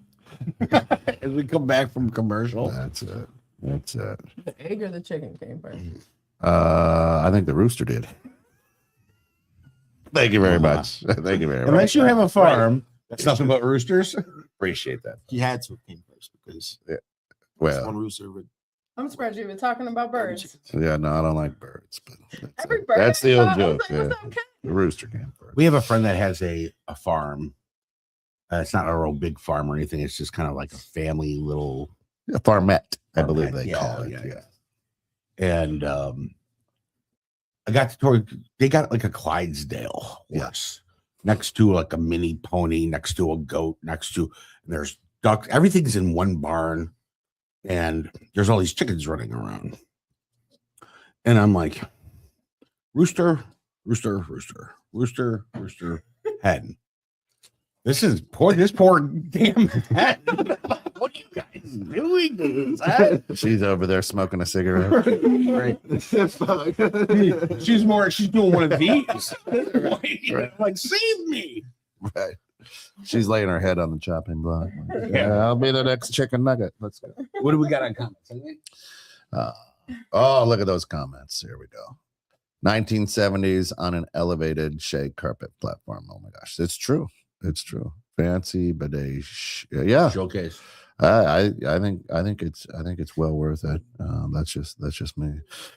we come back from commercial.
That's it. That's it.
The egg or the chicken came first.
I think the rooster did. Thank you very much. Thank you very much.
Unless you have a farm, That's nothing but roosters. Appreciate that.
He had to have came first because
Well,
one rooster would.
I'm surprised you even talking about birds.
yeah, no, I don't like birds, but
Every bird.
that's the old
I was
joke.
like,
Yeah.
what's up, cat?
The rooster came first.
We have a friend that has a farm. It's not a real big farm or anything. It's just kind of like a family little
A farmette, I believe
farmette.
they
Yeah,
call it.
yeah. And I got to tour. They got like a Clydesdale horse next to like a mini pony, next to a goat, next to and there's ducks. Everything's in one barn, and there's all these chickens running around. And I'm like, rooster, rooster, rooster, rooster, rooster, hen. This poor damn hen. What are you guys doing?
She's over there smoking a cigarette.
Right. She's doing one of these. Like, save me.
Right. She's laying her head on the chopping block.
Yeah.
I'll be the next chicken nugget. Let's go.
What do we got on comments?
Oh, look at those comments. Here we go. 1970s on an elevated shag carpet platform. Oh my gosh, it's true. It's true. Fancy bidet. Yeah,
Showcase.
I think it's well worth it. That's just me.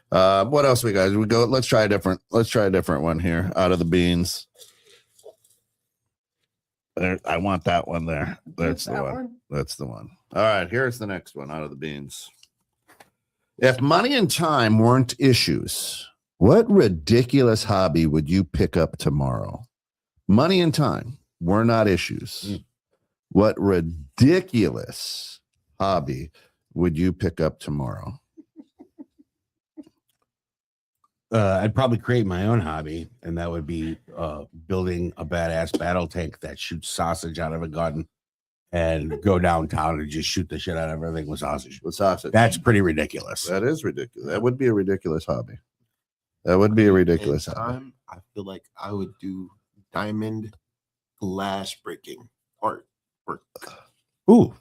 What else we guys? We go. Let's try a different one here. Out of the beans. There, I want that one there. That's the
That
one. That's the one. All right, here's the next one. Out of the beans. If money and time weren't issues, what ridiculous hobby would you pick up tomorrow? Money and time were not issues. What ridiculous hobby would you pick up tomorrow?
I'd probably create my own hobby, and that would be building a badass battle tank that shoots sausage out of a gun and go downtown and just shoot the shit out of everything with sausage.
With sausage.
That's pretty ridiculous.
That is ridiculous. That would be a ridiculous hobby. That would be a ridiculous
In
hobby.
time, I feel like I would do diamond glass breaking art work.
Ooh,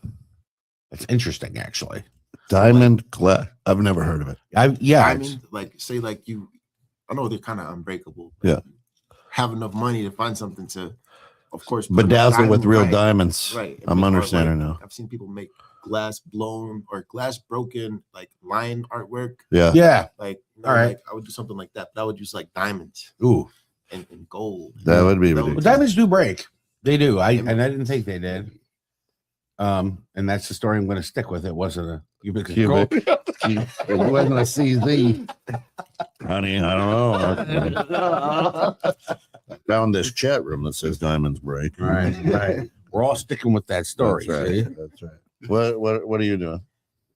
that's interesting, actually.
Diamond glass. I've never heard of it.
Diamond, like say like you, I know they're kind of unbreakable. But
Yeah.
have enough money to find something to, of course, put a
Bedazzle with
diamond,
real
right,
diamonds.
Right.
I'm
Make art,
understanding
like,
now.
I've seen people make glass blown or glass broken like line artwork.
Yeah.
Yeah.
Like,
All right.
like I would do something like that. But I would use like diamonds
Ooh.
and gold.
That would be
That
ridiculous.
Well, diamonds do break. They do. I didn't think they did. And that's the story I'm going to stick with. It wasn't a cubic.
Cubic. It wasn't a CZ. Honey, I don't know. I found this chat room that says diamonds break.
Right. We're all sticking with that story.
That's
see?
right. That's right. What are you doing?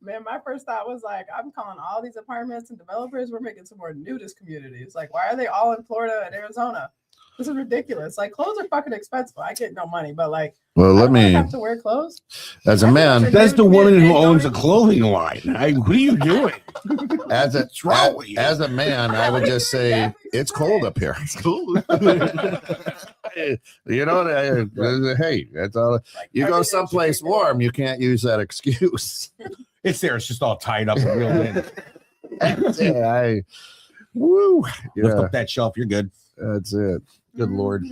Man, my first thought was like, I'm calling all these apartments and developers. We're making some more nudist communities. Like, why are they all in Florida and Arizona? This is ridiculous. Like, clothes are fucking expensive. I get no money, but like,
Well,
I
let
don't wanna
me,
have to wear clothes.
as a man,
That's the woman who owns a clothing line. What are you doing?
as a
What's wrong with you?
as a man, I would just say it's cold up here. It's cold. You know, hey, that's all. You go someplace warm, you can't use that excuse.
It's there. It's just all tied up and reeled in.
Yeah, woo.
Lift
Yeah,
up that shelf. You're good.
that's it. Good Lord.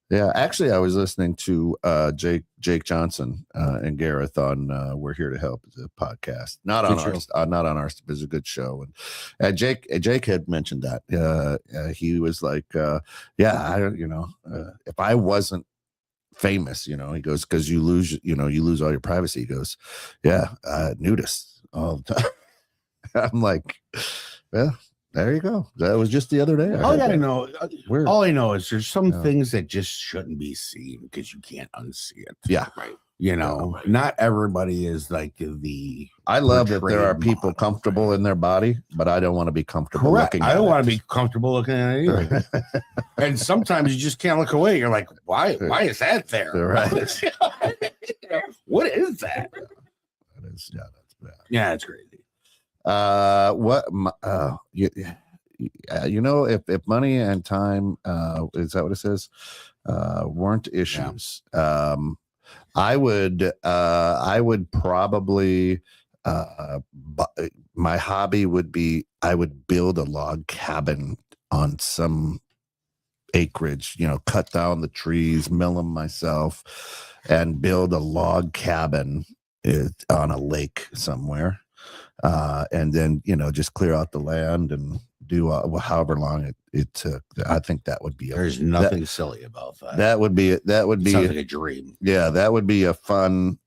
Yeah, actually, I was listening to Jake Johnson and Gareth on "We're Here to Help" the podcast. Not on
Good
ours. Not on ours. It was a good show, and Jake had mentioned that he was like, "Yeah, if I wasn't famous, he goes because you lose all your privacy." He goes, "Yeah, nudists all the time." I'm like, "Well, there you go. That was just the other day." I
All
heard
I gotta
that.
know.
Weird.
All I know is there's some
Yeah.
things that just shouldn't be seen because you can't unsee it.
Yeah.
Right.
You know,
right.
not everybody is like the
I love that there are
portrayed
people
model.
comfortable in their body, but I don't want to be comfortable
correct.
looking
I
at
don't
it.
want to be comfortable looking at it either. And sometimes you just can't look away. You're like, why is that there?
Right.
What is that?
That is, yeah, that's bad.
Yeah, it's crazy.
If money and time, is that what it says, weren't issues, I would probably, my hobby would be, I would build a log cabin on some acreage, cut down the trees, mill them myself, and build a log cabin on a lake somewhere. And then, just clear out the land and do however long it took. I think that would be
There's nothing silly about that.
that would be
Sounds like a dream.
yeah, that would be a fun,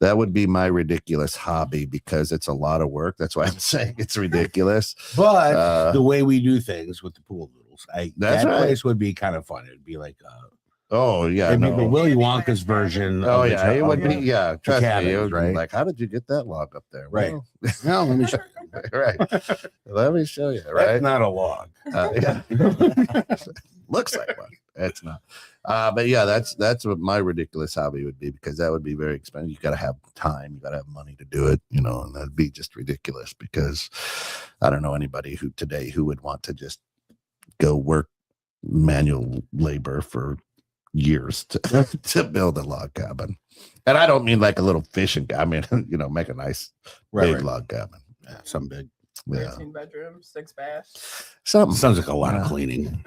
that would be my ridiculous hobby, because it's a lot of work. That's why I'm saying it's ridiculous.
But the way we do things with the pool noodles,
That's
that
right.
place would be kind of fun. It'd be like
Oh yeah,
it'd be
no.
the Willy Wonka's version.
Oh
of
yeah, it would be.
the-
Yeah, trust me.
cabins,
It would be
right?
like, how did you get that log up there?
Right.
Well,
No, let me show
right. Let me show you.
That's
Right.
not a log.
Yeah. Looks like one. It's not. But yeah, that's what my ridiculous hobby would be, because that would be very expensive. You got to have time. You got to have money to do it. And that'd be just ridiculous, because I don't know anybody who would want to just go work manual labor for years to build a log cabin. And I don't mean like a little fishing. I mean, make a nice big log cabin.
Yeah, some big.
Yeah,
13 bedrooms, 6 baths.
something.
Sounds like a lot of
Yeah.
cleaning.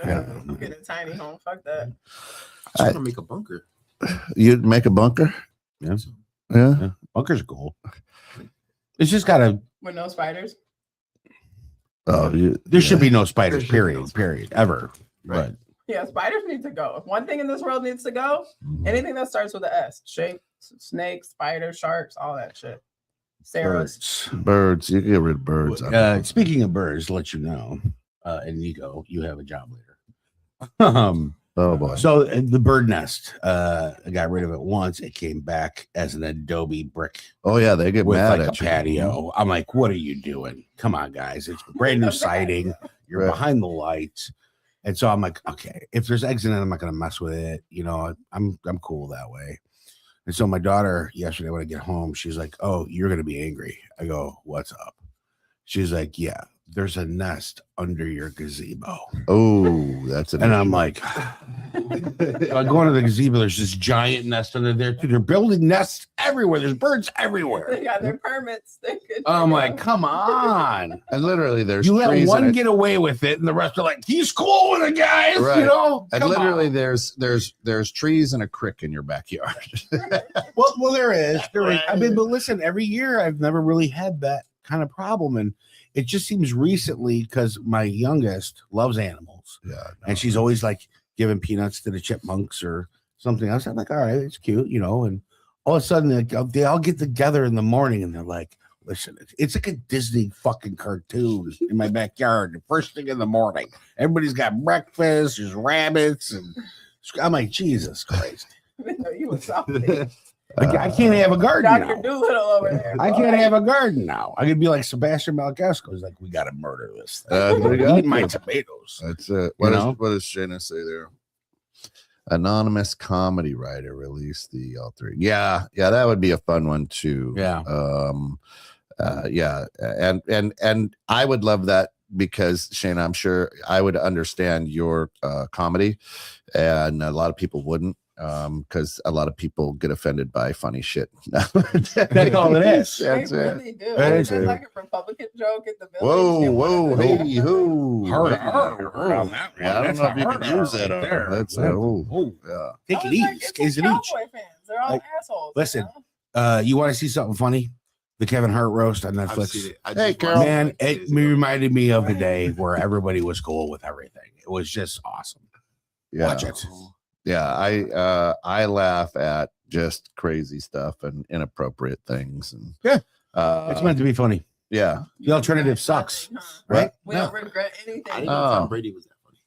Get a tiny home. Fuck that.
I want to make a bunker.
You'd make a bunker.
Yeah.
Yeah.
Yeah. Bunkers are cool. It's just gotta.
With no spiders.
Oh,
There should be no spiders.
There should be no
Period. Ever.
Right.
But
Yeah, spiders need to go. If one thing in this world needs to go, anything that starts with an S. Shape, snakes, spiders, sharks, all that shit. Sarah's.
birds.
birds. You can get rid of birds. I think.
Speaking of birds, to let you know, and Nico, you have a job later.
Oh boy.
So the bird nest, I got rid of it once. It came back as an adobe brick
Oh yeah, they get
with
mad
like a
at you.
patio. I'm like, what are you doing? Come on, guys. It's brand new siding. You're
Right.
behind the lights. And so I'm like, okay, if there's eggs in it, I'm not gonna mess with it. I'm cool that way. And so my daughter yesterday, when I get home, she's like, oh, you're gonna be angry. I go, what's up? She's like, yeah, there's a nest under your gazebo.
Oh, that's an
And I'm
issue.
like, I go into the gazebo, there's this giant nest under there. Dude, they're building nests everywhere. There's birds
They
everywhere.
got their permits. They could
I'm
figure
like,
out-
come on.
and literally there's
You let
trees
one
in it.
get away with it, and the rest are like, he's cool with it, guys.
Right. And
Come
literally
on.
there's trees and a creek in your backyard.
Well, there is. There is. I mean,
Right.
but listen, every year I've never really had that kind of problem. And it just seems recently, because my youngest loves animals,
Yeah.
and she's always like giving peanuts to the chipmunks or something else. I'm like, all right, it's cute, and all of a sudden they all get together in the morning and they're like, listen, it's like a Disney fucking cartoon in my backyard. The first thing in the morning, everybody's got breakfast, there's rabbits, and I'm like, Jesus Christ.
I didn't know you was out there.
I can't have a garden
Dr.
now.
Doolittle over there.
I
bro.
can't have a garden now. I could be like Sebastian Maniscalco. He's like, we got to murder this thing.
we got
Eat my
to.
tomatoes.
That's it.
You know?
What does Shayna say there? Anonymous comedy writer released the alter. Yeah, that would be a fun one too.
Yeah.
Yeah, and I would love that, because Shayna, I'm sure I would understand your comedy, and a lot of people wouldn't, because a lot of people get offended by funny shit.
That's all it is.
They
That's it.
really do.
That's
It's
it.
like a Republican joke at the village.
Whoa,
They want
whoa,
to-
hey, ho.
on that one.
Yeah, I don't
That's
know
a
if you can
hard
use that.
right there.
That's
Oh,
yeah.
take
I
it
was like,
easy.
it's
Is
the
it each?
Cowboy fans. They're all
Like,
assholes.
listen,
you know?
You want to see something funny? The Kevin Hart roast on
I've
Netflix.
seen it. I
Hey,
just
Carol.
watched
Man,
it 2 days
it
ago.
reminded me of the day where everybody was cool with everything. It was just awesome.
Yeah.
Watch it.
Yeah, I laugh at just crazy stuff and inappropriate things, and
Yeah.
uh,
It's meant to be funny.
yeah.
The alternative sucks,
Nothing, huh?
right?
We
No.
don't regret anything.
I didn't know Tom Brady was that funny.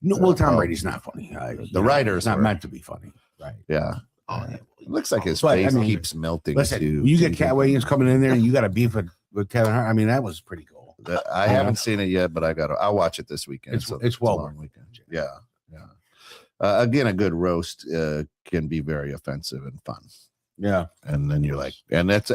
No, well, Tom
Oh.
Brady's not funny.
The writers
it's not
were.
meant to be funny, right?
Yeah,
Oh, yeah.
it looks like his
But, I
face
mean,
keeps melting.
Listen,
too.
you get Cat Williams coming in there, and you got a beef with Kevin Hart. I mean, that was pretty cool.
I haven't seen it yet, but I'll watch it this weekend.
It's well
a long
worth
weekend. Yeah. Again, a good roast can be very offensive and fun,
Yeah,
and then you're like, and that's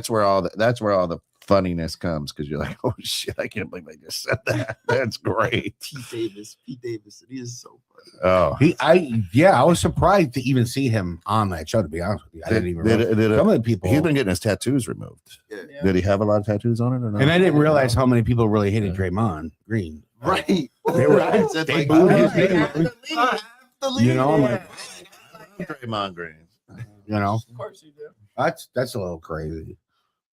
where all the funniness comes, because you're like, oh shit, I can't believe I just said that. That's great.
Pete Davidson, he is so funny.
Oh,
I was surprised to even see him on that show. To be honest with you, I didn't even. Realize. Some of the people,
he's been getting his tattoos removed.
Yeah.
Did he have a lot of tattoos on it or not?
and I didn't realize how many people really hated Draymond Green.
Right.
They were,
Right, said
they
like,
booed
oh,
his
they
name.
have to leave.
You know, I'm like,
Draymond Green.
you know,
Of course you do.
that's a little crazy.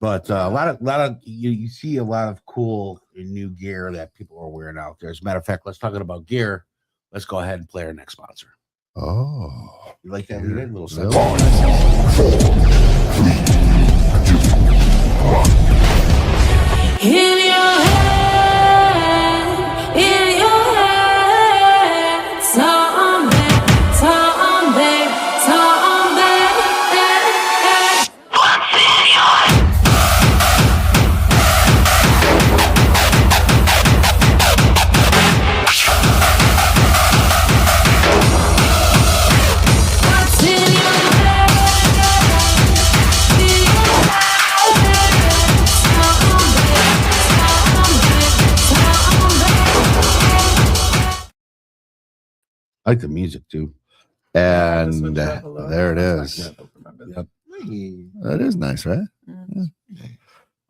But a lot of you see a lot of cool new gear that people are wearing out there. As a matter of fact, let's talk about gear. Let's go ahead and play our next sponsor.
Oh,
You like that?
Gear.
Lead in? Little
Really?
sense.
In your head, Tombe, Tombe, Tombe. What's in your head?
I like the music too.
and
Switch it up a little.
there it
That's
is.
not good for my business.
Yep.
That is nice, right?
Mm.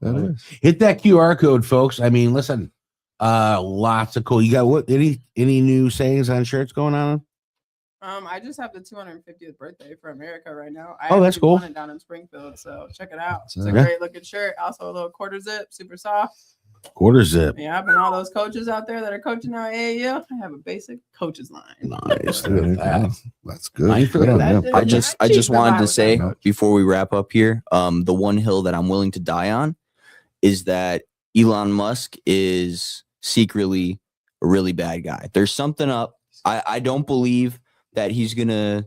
That is.
Hit that QR code, folks. I mean, listen, lots of cool. You got what? Any new sayings on shirts going on?
I just have the 250th birthday for America right now. I
Oh, that's
actually
cool.
won it down in Springfield, so check it out. It's a
Yeah.
great looking shirt. Also a little quarter zip, super soft.
Quarter zip.
Yeah, and all those coaches out there that are coaching out AAU, I have a basic coaches line.
Nice.
There you
Look at that.
go. That's good.
Mine for
Good on
that.
you.
I just
Cheap
wanted
about
to
it,
say
though.
before we wrap up here, the one hill that I'm willing to die on is that Elon Musk is secretly a really bad guy. There's something up. I don't believe that he's good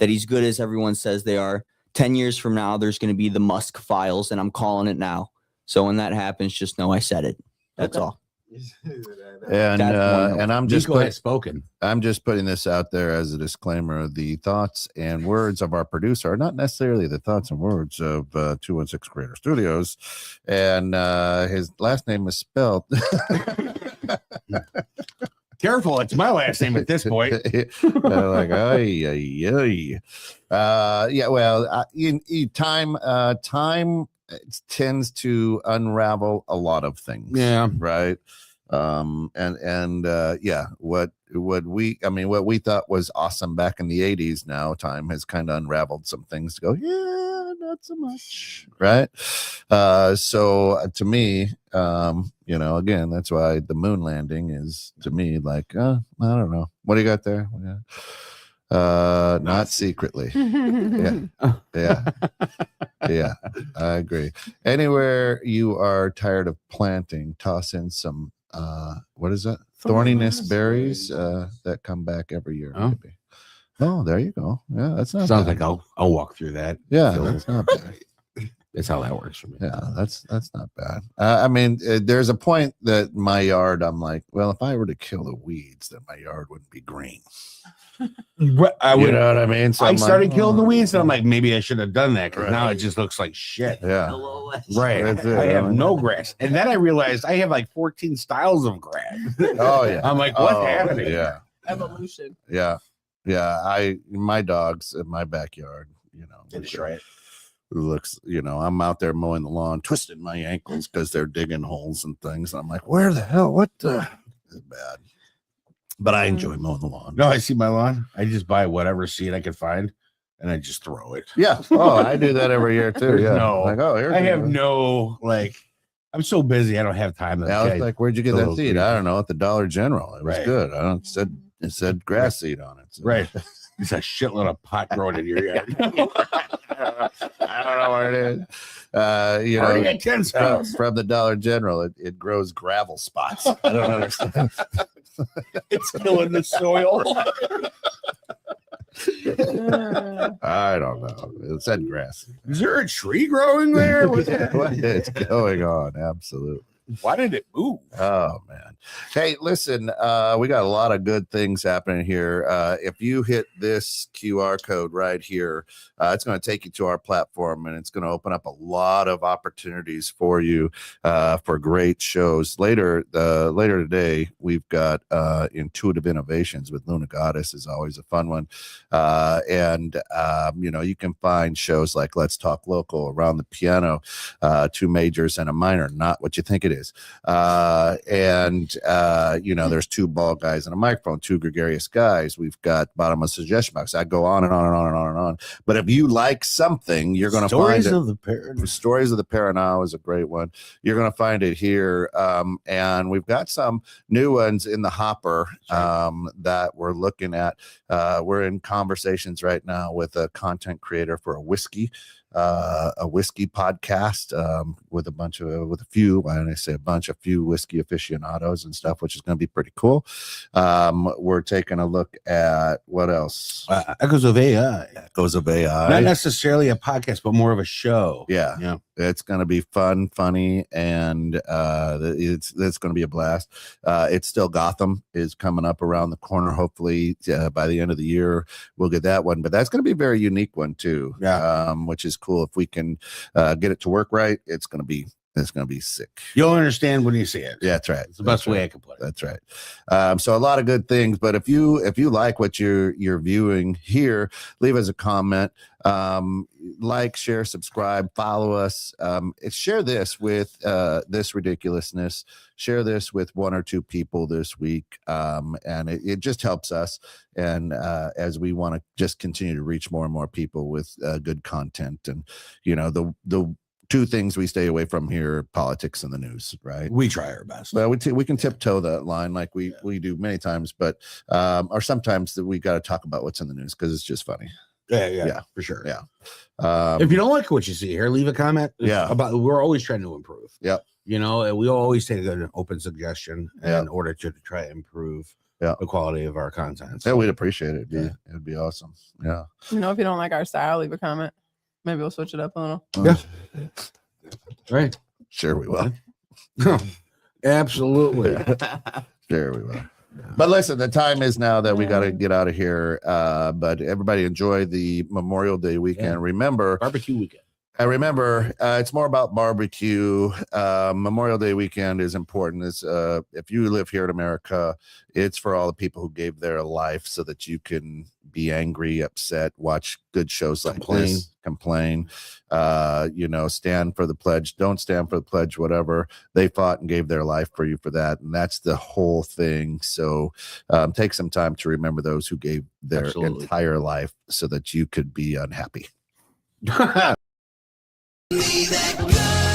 as everyone says they are. 10 years from now, there's gonna be the Musk files, and I'm calling it now. So when that happens, just know I said it. That's all.
And
That's one
and I'm just
Nico has spoken.
I'm just putting this out there as a disclaimer. The thoughts and words of our producer are not necessarily the thoughts and words of 216 Creator Studios. And his last name is spelled.
Careful, it's my last name at this point.
Like, ay, ay, ay. Yeah, well, time tends to unravel a lot of things.
Yeah.
Right. Yeah, what we thought was awesome back in the 80s, now time has kind of unraveled some things to go, yeah, not so much, right? So to me, again, that's why the moon landing is to me like, I don't know, what do you got there? Yeah. Not secretly. Yeah, I agree. Anywhere you are tired of planting, toss in some what is that? Thorniness berries that come back every year.
Oh.
Maybe. Oh, there you go. Yeah, that's not
Sounds
bad.
like I'll walk through that.
Yeah,
So-
that's not bad.
That's how that works for me.
Yeah, that's not bad. I mean, there's a point that my yard, I'm like, well, if I were to kill the weeds, then my yard wouldn't be green.
I
You
would.
know what I mean? So
I
I'm like,
started killing the
oh,
weeds, and I'm like, maybe I should have done that because
Right.
now it just looks like shit.
yeah.
Right.
That's it.
I have no grass, and then I realized I have like 14 styles of grass.
Oh yeah.
I'm like, what's
Oh,
happening?
Yeah.
Evolution.
Yeah. My dogs in my backyard,
Destroy it.
looks, I'm out there mowing the lawn, twisting my ankles because they're digging holes and things. And I'm like, where the hell? What the? It's bad. But I enjoy mowing the lawn.
No, I see my lawn. I just buy whatever seed I can find, and I just throw it.
Yeah. Oh, I do that every year too. Yeah.
No.
Like, oh, here's
I have
a-
no I'm so busy. I don't have time. To,
I was like, where'd you get
the
that
little
seed?
green-
I don't know. At the Dollar General. It was
Right.
good. It said grass seed on it. So-
right. There's a shitload of pot growing in your yard.
I don't know what it is.
Already got 10
from,
styles.
from the Dollar General, it grows gravel spots. I don't understand.
It's killing the soil.
I don't know. It said grass.
Is there a tree growing there?
What is going on? Absolutely.
Why did it move?
Oh man. Hey, listen, we got a lot of good things happening here. If you hit this QR code right here, it's going to take you to our platform, and it's going to open up a lot of opportunities for you for great shows. Later today, we've got Intuitive Innovations with Luna Goddess is always a fun one. You can find shows like Let's Talk Local, Around the Piano, two majors and a minor, Not What You Think It It is. You know, there's two bald guys and a microphone, two gregarious guys. We've got bottomless suggestion box. I go on and on and on and on and on. But if you like something, you're going to find it. Stories of the Paranow is a great one. You're going to find it here. And we've got some new ones in the hopper that we're looking at. We're in conversations right now with a content creator for a whiskey podcast with a few whiskey aficionados and stuff, which is going to be pretty cool. We're taking a look at what else.
Echoes of AI.
Not
Not necessarily a podcast, but more of a show.
Yeah. It's going to be fun, funny, and it's going to be a blast. It's Still Gotham is coming up around the corner. Hopefully by the end of the year, we'll get that one. But that's going to be a very unique one too. Which is cool. If we can get it to work right, it's going to be sick.
You'll understand when you see it.
Yeah, that's right.
It's the best way I can put it.
That's right. So a lot of good things. But if you like what you're viewing here, leave us a comment. Like, share, subscribe, follow us. Share this with this ridiculousness. Share this with one or two people this week. And it just helps us. And as we want to just continue to reach more and more people with good content. And, you know, the two things we stay away from here: politics and the news, right?
We try our best.
Well, we can tiptoe that line like we do many times, but or sometimes that we got to talk about what's in the news because it's just funny.
Yeah, for sure.
Yeah.
If you don't like what you see here, leave a comment.
Yeah.
We're always trying to improve.
Yeah.
You know, and we always take an open suggestion in order to try to improve the quality of our content.
So we'd appreciate it. It'd be awesome. Yeah.
You know, if you don't like our style, leave a comment. Maybe we'll switch it up a little.
Yeah. Right.
Sure we will.
Absolutely.
Sure we will. But listen, the time is now that we got to get out of here. But everybody enjoy the Memorial Day weekend. Remember,
barbecue weekend.
I remember it's more about barbecue. Memorial Day weekend is important. It's if you live here in America, it's for all the people who gave their life so that you can be angry, upset, watch good shows like this, complain, you know, stand for the pledge, don't stand for the pledge, whatever. They fought and gave their life for you for that. And that's the whole thing. So take some time to remember those who gave their entire life so that you could be unhappy.
Leave that gun.